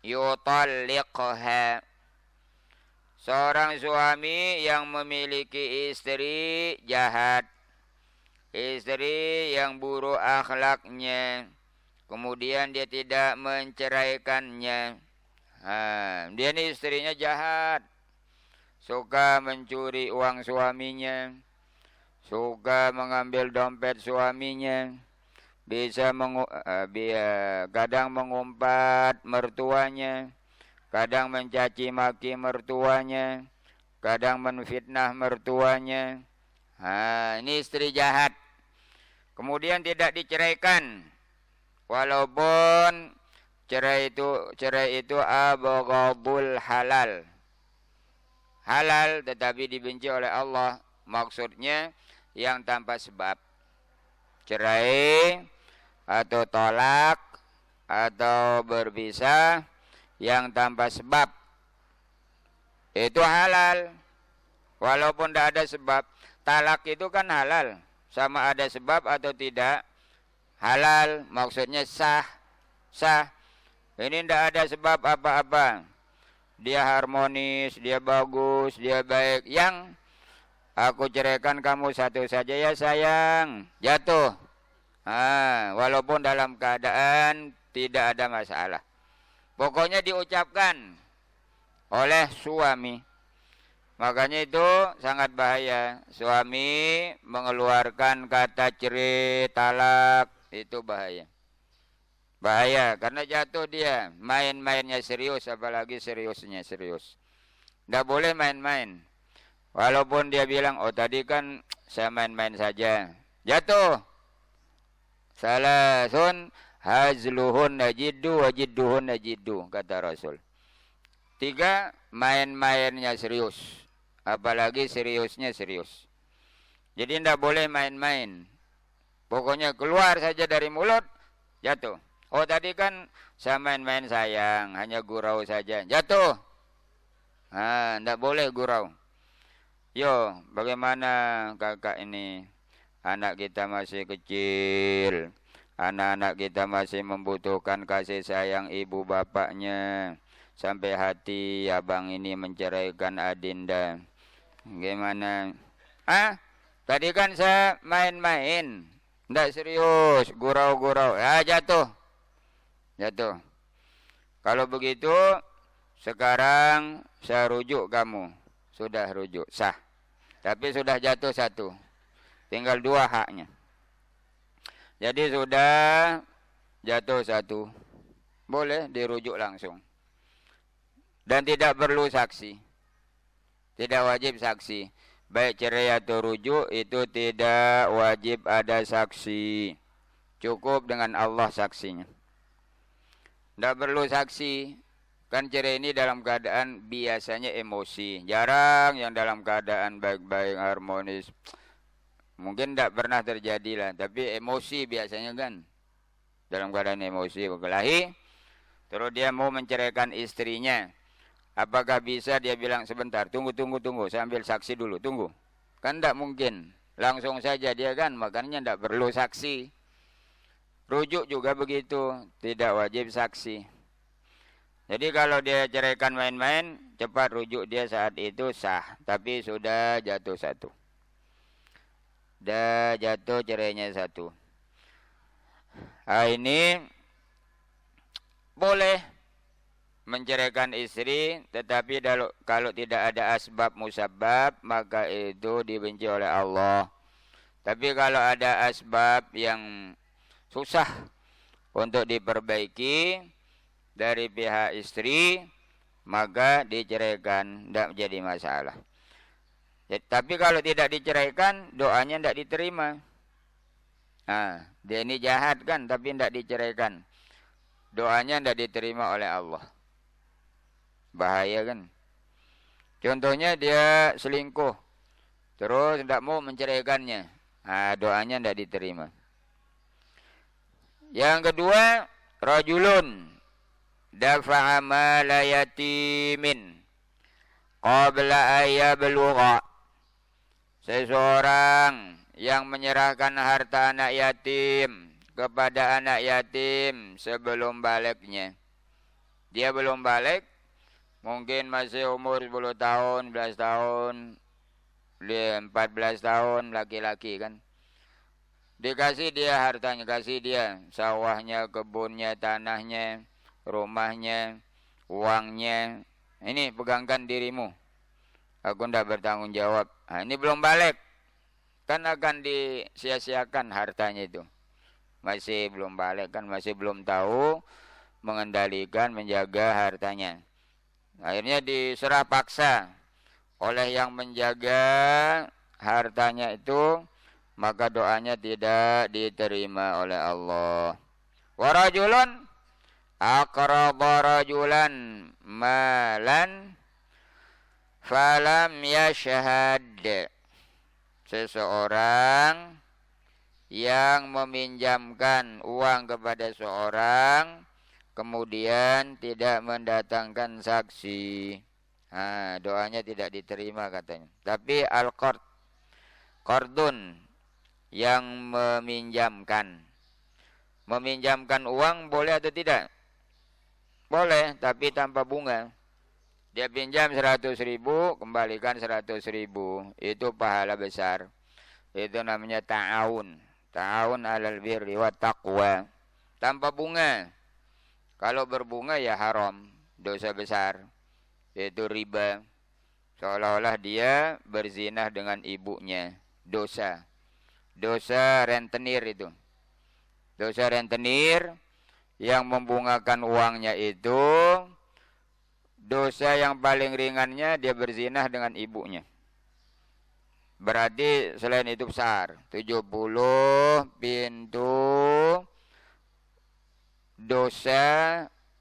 yutalliqha. Seorang suami yang memiliki istri jahat, istri yang buruk akhlaknya, kemudian dia tidak menceraikannya. Dia ini istrinya jahat, suka mencuri uang suaminya, suka mengambil dompet suaminya, kadang mengumpat mertuanya, kadang mencaci maki mertuanya, kadang menfitnah mertuanya. Ini istri jahat. Kemudian tidak diceraikan, walaupun cerai itu abghadul halal, halal tetapi dibenci oleh Allah. Maksudnya yang tanpa sebab, cerai atau tolak atau berpisah yang tanpa sebab itu halal, walaupun tidak ada sebab. Talak itu kan halal, sama ada sebab atau tidak, halal, maksudnya sah. Ini tidak ada sebab apa-apa, dia harmonis, dia bagus, dia baik. Yang aku ceraikan kamu satu saja ya sayang, jatuh. Walaupun dalam keadaan tidak ada masalah, pokoknya diucapkan oleh suami. Makanya itu sangat bahaya, suami mengeluarkan kata cerai, talak, itu bahaya. Bahaya, karena jatuh dia, main-mainnya serius, apalagi seriusnya serius. Tidak boleh main-main. Walaupun dia bilang, oh tadi kan saya main-main saja, jatuh. Salasun hazluhun najiddu wajidduhun najiddu, kata Rasul. 3, main-mainnya serius, apalagi seriusnya serius. Jadi tidak boleh main-main. Pokoknya keluar saja dari mulut, jatuh. Oh tadi kan saya main-main sayang, hanya gurau saja, jatuh. Tidak boleh gurau. Yo, bagaimana kakak ini? Anak kita masih kecil, anak-anak kita masih membutuhkan kasih sayang ibu bapaknya. Sampai hati abang ini menceraikan Adinda. Gimana? Tadi kan saya main-main, tidak serius, gurau-gurau. Jatuh. Kalau begitu, sekarang saya rujuk kamu. Sudah rujuk, sah. Tapi sudah jatuh 1. Tinggal 2 haknya. Jadi sudah jatuh 1. Boleh dirujuk langsung. Dan tidak perlu saksi. Tidak wajib saksi. Baik cerai atau rujuk itu tidak wajib ada saksi. Cukup dengan Allah saksinya. Tidak perlu saksi. Kan cerai ini dalam keadaan biasanya emosi. Jarang yang dalam keadaan baik-baik harmonis. Mungkin tidak pernah terjadi lah. Tapi emosi biasanya kan. Dalam keadaan emosi berkelahi. Terus dia mau menceraikan istrinya. Apakah bisa dia bilang sebentar, tunggu, saya ambil saksi dulu, tunggu. Kan tidak mungkin, langsung saja dia kan, makanya tidak perlu saksi. Rujuk juga begitu, tidak wajib saksi. Jadi kalau dia ceraikan main-main, cepat rujuk dia saat itu sah. Tapi sudah jatuh satu. Sudah jatuh cerainya satu. Ini boleh menceraikan istri, tetapi kalau tidak ada asbab musabab, maka itu dibenci oleh Allah. Tapi kalau ada asbab yang susah untuk diperbaiki dari pihak istri, maka diceraikan, tidak menjadi masalah. Tapi kalau tidak diceraikan, doanya tidak diterima. Nah, dia ini jahat kan, tapi tidak diceraikan. Doanya tidak diterima oleh Allah. Bahaya kan. Contohnya dia selingkuh. Terus tidak mau menceraikannya. Nah, doanya tidak diterima. Yang kedua, rajulun dafa'a mala yatimin qabla ayablugha. Seseorang yang menyerahkan harta anak yatim kepada anak yatim sebelum baliknya. Dia belum balik, mungkin masih umur 10 tahun, 11 tahun, 14 tahun, laki-laki kan. Dikasih dia hartanya, kasih dia sawahnya, kebunnya, tanahnya, rumahnya, uangnya. Ini pegangkan dirimu. Aku tidak bertanggung jawab. Nah, ini belum balik. Kan akan disia-siakan hartanya itu. Masih belum balik kan, masih belum tahu mengendalikan, menjaga hartanya. Akhirnya diserah paksa oleh yang menjaga hartanya itu, maka doanya tidak diterima oleh Allah. Wa rajulun aqrada rajulan malan falam yashhad. Seseorang yang meminjamkan uang kepada seorang kemudian tidak mendatangkan saksi. Nah, doanya tidak diterima katanya. Tapi qardun yang meminjamkan uang boleh atau tidak? Boleh, tapi tanpa bunga. Dia pinjam 100.000, kembalikan 100.000. Itu pahala besar. Itu namanya ta'awun. Ta'awun alal birri wa taqwa. Tanpa bunga. Kalau berbunga ya haram, dosa besar. Itu riba. Seolah-olah dia berzinah dengan ibunya. Dosa. Dosa rentenir itu. Dosa rentenir yang membungakan uangnya itu, dosa yang paling ringannya dia berzinah dengan ibunya. Berarti selain itu besar. 70 pintu dosa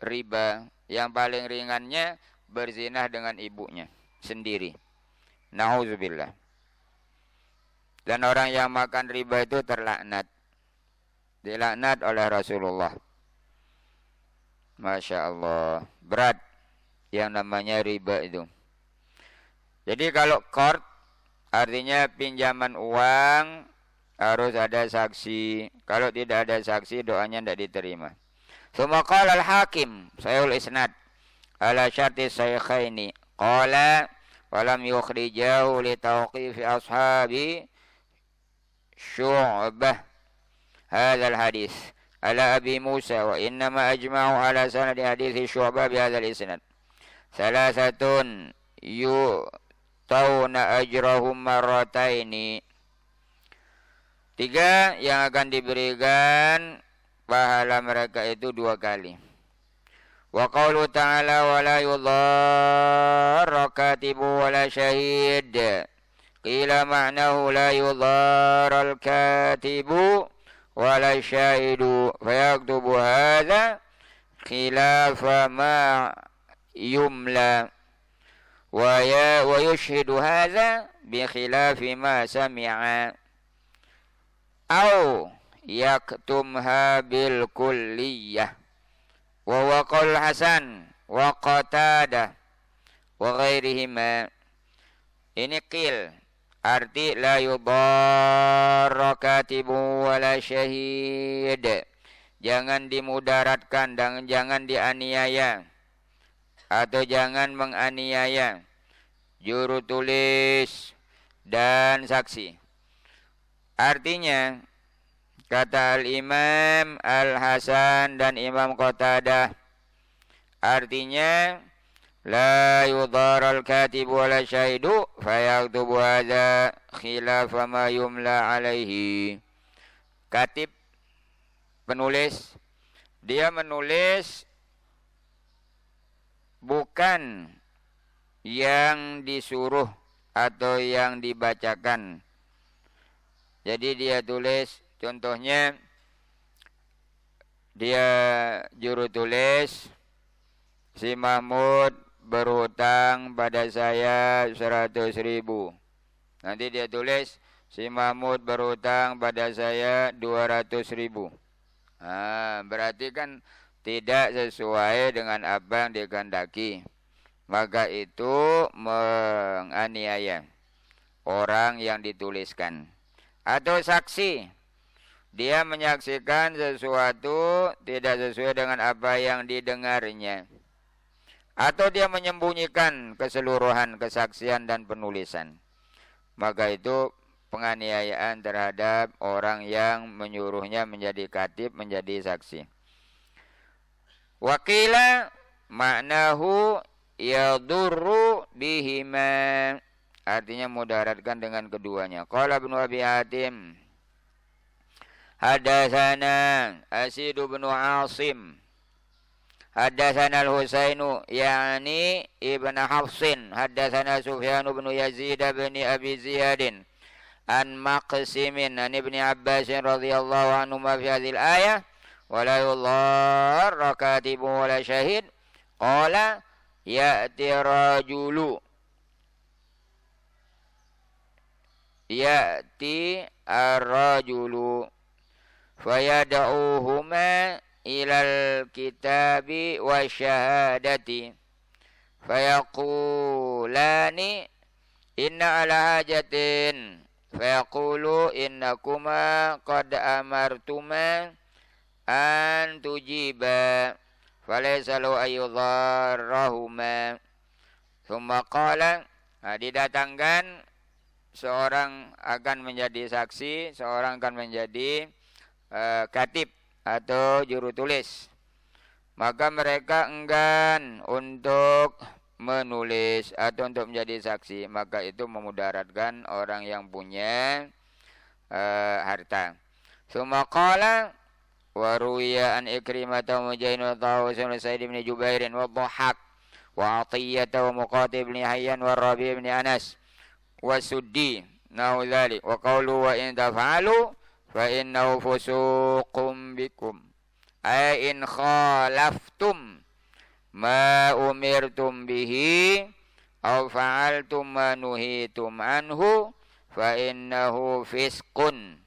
riba. Yang paling ringannya berzinah dengan ibunya sendiri. Nauzubillah. Dan orang yang makan riba itu terlaknat. Dilaknat oleh Rasulullah. Masya Allah. Berat yang namanya riba itu. Jadi kalau qard artinya pinjaman uang harus ada saksi. Kalau tidak ada saksi doanya tidak diterima. Tsumma qala al-Hakim sahihul isnad ala syarti shaykhaini qala wa lam yukhrijahu li tawqif ashabi Syu'bah hadzal hadis ala Abi Musa wa innama ajma'u ala sanadi hadis Syu'bah bi hadzal isnad. Salasatun yu'tawna ajrahum marrataini. 3 yang akan diberikan pahala mereka itu 2 kali. Wa qaulu ta'ala wa la yudharra الكاتب ولا شهيد قيل معناه لا يضار الكاتب ولا الشاهد فيكتب هذا خلاف ما يملى ويشهد هذا بخلاف ما سمع أو يكتمها بالكلية وهو قول الحسن وقتادة وغيرهما. Ini qil, arti la yudarra katibu wala syahid. Jangan dimudaratkan dan jangan dianiaya atau jangan menganiaya juru tulis dan saksi. Artinya, kata Al-Imam Al-Hasan dan Imam Qatadah, artinya la yudaral katibu wala syahidu fayaktubu hadza khilafa ma yumla alaihi. Katib, penulis, dia menulis bukan yang disuruh atau yang dibacakan. Jadi dia tulis, contohnya dia juru tulis, si Mahmud berhutang pada saya 100.000. Nanti dia tulis, si Mahmud berhutang pada saya 200.000. Berarti kan tidak sesuai dengan apa yang dikehendaki. Maka itu menganiaya orang yang dituliskan. Atau saksi, dia menyaksikan sesuatu tidak sesuai dengan apa yang didengarnya. Atau dia menyembunyikan keseluruhan kesaksian dan penulisan. Maka itu penganiayaan terhadap orang yang menyuruhnya menjadi katib, menjadi saksi. Wakila maknahu yadurru bihima. Artinya mudaratkan dengan keduanya. Qala Ibnu Abi Hatim, hadatsana Asid bin Asim, hadatsana Al-Husainu yani Ibn Hafsin, hadatsana Sufyan bin Yazid bin Abi Ziyadin an Maqsimin an Ibni Abbas radhiyallahu anhu ma fi hadhil ayah wala yudhar katibu wala syahid. Qala ya'ti rajulu, ya'ti ar-rajulu fayad'uhuma ilal kitabi wa syahadati fayaqulani inna ala hajatin fayaqulu innakuma qad amartuma an tujiba falaysa lahu ayyudharrahuma. Thumma qala, didatangkan seorang akan menjadi saksi, seorang akan menjadi katib atau juru tulis. Maka mereka enggan untuk menulis atau untuk menjadi saksi. Maka itu memudaratkan orang yang punya harta. Tsumma qala wa ruwiya an Ikrimah wa Mujahid wa Tawus wa Sa'id bin Jubair wa Dhahhak wa Athiyyah wa Muqatil bin Hayyan wa Rabi' bin Anas wa Suddi nahu dzalik wa qawlu wa in taf'alu fa innahu fusuqum bikum ay in khalaftum ma umirtum bihi aw fa'altum ma nuhitum anhu fa innahu fisqun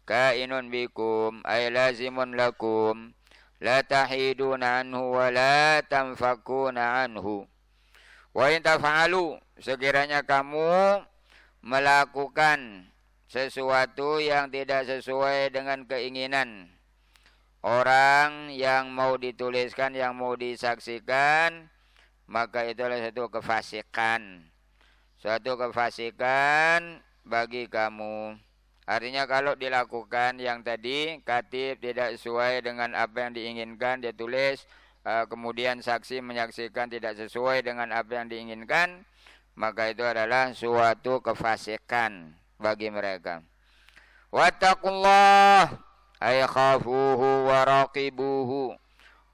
kainun bikum ay lazimun lakum la tahiduna anhu wa la tanfakuna anhu. Wa in taf'alu, sekiranya kamu melakukan sesuatu yang tidak sesuai dengan keinginan orang yang mau dituliskan, yang mau disaksikan, maka itu adalah satu kefasikan. Suatu kefasikan bagi kamu. Artinya kalau dilakukan yang tadi, katib tidak sesuai dengan apa yang diinginkan, dia tulis, kemudian saksi menyaksikan tidak sesuai dengan apa yang diinginkan, maka itu adalah suatu kefasikan bagi mereka. Wattaqullah ay khafuhu wa raqibuhu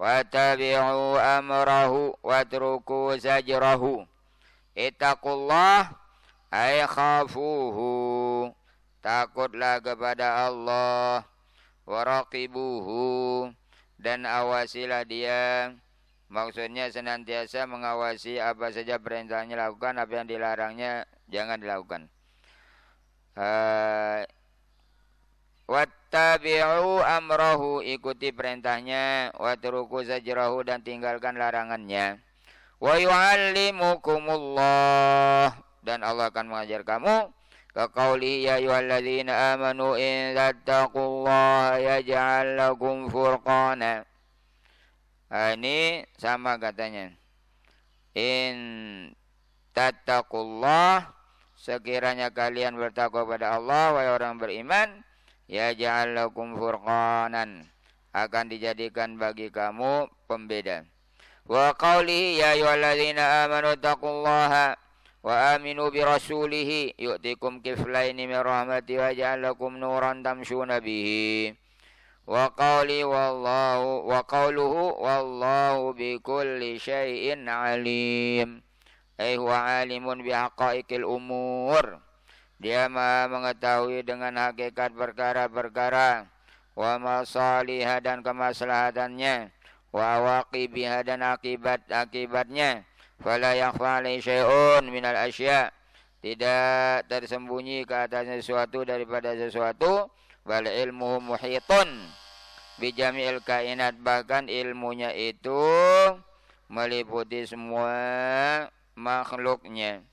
wa tabi'u amrahu wa truku zajrahu. Ittaqullah ay khafuhu, takutlah kepada Allah. Waraqibuhu, dan awasilah dia. Maksudnya senantiasa mengawasi apa saja perintahnya lakukan, apa yang dilarangnya jangan dilakukan. Wattabi'u amrahu, ikuti perintahnya. Watruku zajrahu, dan tinggalkan larangannya. Wa yu'allimukumullah, dan Allah akan mengajar kamu. Kaqauli ya ayyuhalladzina amanu in tattaqullaha yaj'al lakum furqana. Ini sama katanya. In tattaqullah, sekiranya kalian bertakwa kepada Allah, wahai orang beriman, yaj'al lakum furqanan, akan dijadikan bagi kamu pembeda. Wa qawlihi ya ayyuhalladzina amanu taqullaha wa aminu bi rasulihi yu'tikum kiflaini min rahmati wa yaj'al lakum nuran tamshuna bihi. Wa qawluhu wallahu bi kulli syai'in alim. Ai huwa alimun bi haqaiqil umur. Dia Maha mengetahui dengan hakikat perkara-perkara, wa masalihah, dan kemaslahatannya, wa waqibiha, dan akibat-akibatnya. Fala yakhfa alaihi syai'un minal asya', tidak tersembunyi ke atasnya sesuatu daripada sesuatu. Bal ilmuhu muhitun bi jami'il kainat, bahkan ilmunya itu meliputi semua makhluknya.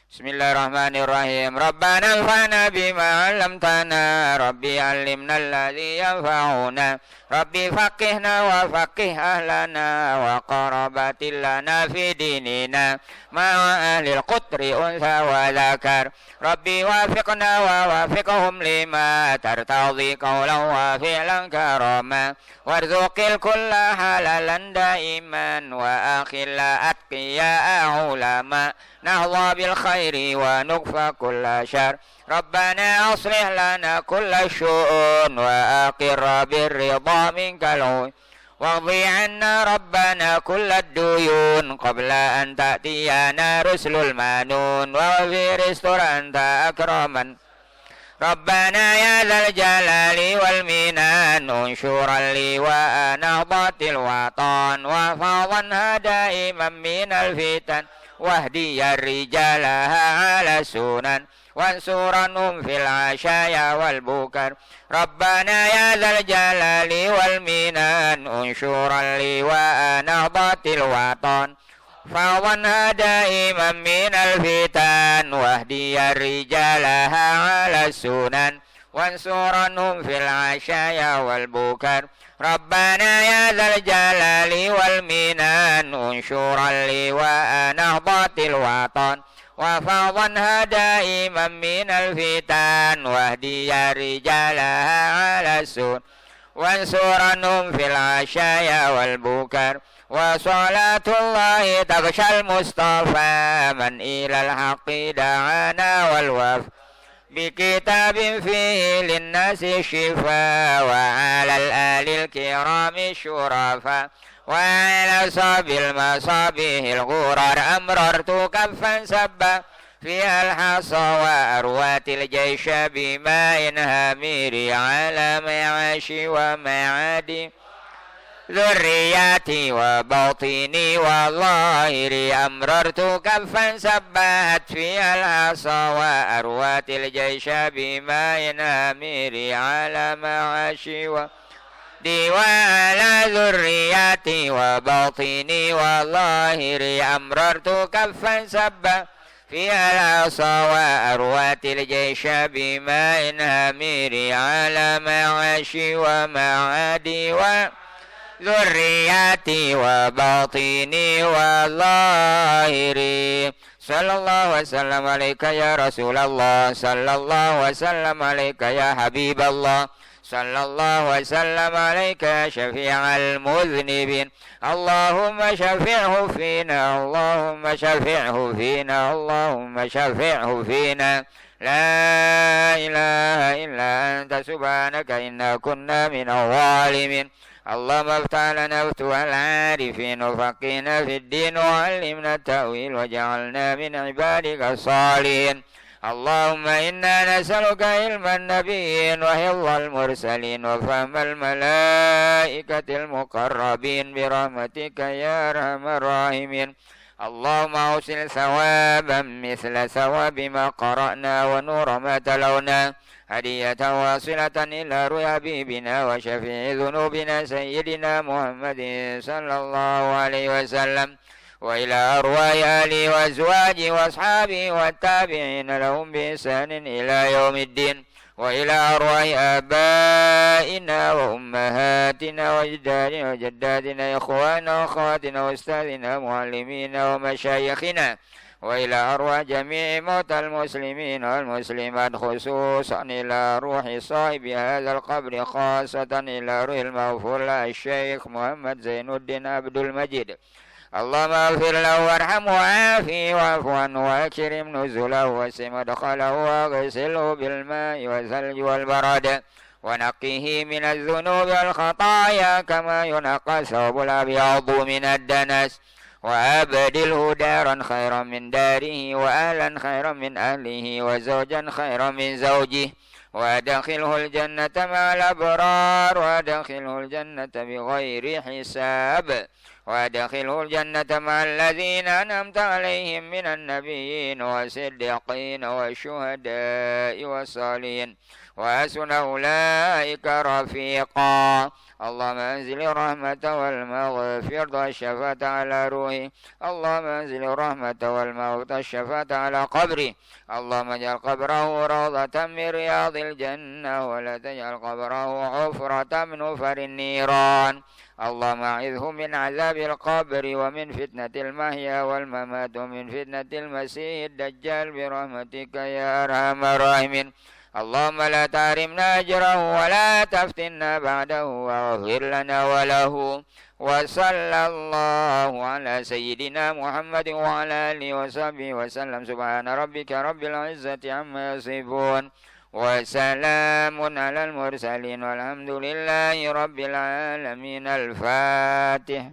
Bismillahirrahmanirrahim. Rabbana anfa'na bima 'allamtana, Rabbi 'allimna alladhi yanfa'una, Rabbi faqihna wa faqih ahlana wa qarabatil lana fi dinina ma'a ahlil qutri unsa wa dzakar. Rabbi wafiqna wa wafiqhum lima tartadhi qawlan wa fi'lan karama, warzuqil kulla halalan daiman wa akhilla atqiya ulama, nahwa bil khairi wa nukfa kulla syar. Rabbana aslih lana kulla syu'un wa aqirra birridha minkal waqdi anna rabbana kulla duyun qabla an ta'tiyana rusulul manun wa firistur anta akraman. Rabbana ya dzal jalali wal minan unsyuran li wa nahdatil watan wa fadan hada imam minal fitan wahdiyar rijalaha ala sunan wansuranhum fil ashaya wal bukar. Rabbana ya dzal jalali wal minan unsyuran li wa nahdatil watan fawan hada imam minal fitan wahdiyar rijalaha ala sunan wansuranhum fil ashaya wal bukar. Rabbana ya dzal jalali wal minan unsyuran li wa nahdatil watan wa fadan hada imam minal fitan wahdiyar rijalaha ala sun wansuranhum fil ashaya wal bukar. Wa salatullahi taghshal mustafa man ilal haqqi da'ana wal waf بكتاب فيه للناس شفاء وعلى الآل الكرام الشرفاء وعلى صاب المصابيح الغرر أمررت كفا سبا فيها الحصى وأروات الجيش بماء هامير على معاشي ومعادي ذرياتي وباطني وظاهري أمررت كفا سبات فيها العصا وأروات الجيش بماء هامير على معاشي وعلى ذرياتي وباطني وظاهري أمررت كفا سبات فيها العصا وأروات الجيش بماء هامير على معاشي ومعادي ذرياتي وباطني وظاهري. صلى الله وسلم عليك يا رسول الله، صلى الله وسلم عليك يا حبيب الله، صلى الله وسلم عليك يا شفيع المذنبين. اللهم شفعه فينا، اللهم شفعه فينا، اللهم شفعه فينا. لا إله إلا أنت سبحانك إنا كنا من الظالمين. اللهم افتح لنا فتوح العارفين وفقهنا في الدين وعلمنا التأويل وجعلنا من عبادك الصالحين. اللهم إنا نسألك علم النبيين وحفظ المرسلين وفهم الملائكة المقربين برحمتك يا أرحم الراحمين. اللهم أوصل ثوابا مثل ثواب ما قرأنا ونور ما تلونا هدية واصلة إلى روح حبيبنا وشفيع ذنوبنا سيدنا محمد صلى الله عليه وسلم، وإلى أرواح آله وأزواجه وأصحابه والتابعين لهم بإحسان إلى يوم الدين، وإلى أرواح آبائنا وأمهاتنا وأجدادنا وجداتنا إخواننا وأخواتنا وأستاذنا معلمينا ومشايخنا، وإلى أرواح جميع موتى المسلمين والمسلمات، خصوصا إلى روح صاحب هذا القبر، خاصة إلى روح المغفور له الشيخ محمد زين الدين عبد المجيد. اللهم اغفر له وارحمه وعافيه واعف عنه واكرم نزله واسع مدخله واغسله بالماء والثلج والبرد ونقيه من الذنوب والخطايا كما ينقى الثوب الابيض من الدنس، وأبدله دارا خيرا من داره وأهلا خيرا من أهله وزوجا خيرا من زوجه، وأدخله الجنة مع الأبرار، وأدخله الجنة بغير حساب، وأدخله الجنة مع الذين أنعمت عليهم من النبيين والصديقين والشهداء والصالحين وحسن أولئك رفيقا. اللهم انزل الرحمة والمغفرة والشفاعة على روحي، اللهم انزل الرحمة والمغفرة والشفاعة على قبري، اللهم اجعل قبره روضة من رياض الجنة ولا تجعل قبره حفرة من حفر النيران. اللهم أعذه من عذاب القبر ومن فتنة المحيا والممات ومن فتنة المسيح الدجال برحمتك يا أرحم الراحمين. اللهم لا تحرمنا أجره ولا تفتنا بعده واغفر لنا وله. وصلى الله على سيدنا محمد وعلى آله وصحبه وسلم. سبحان ربك رب العزة عما يصفون وسلام على المرسلين والحمد لله رب العالمين. الفاتح.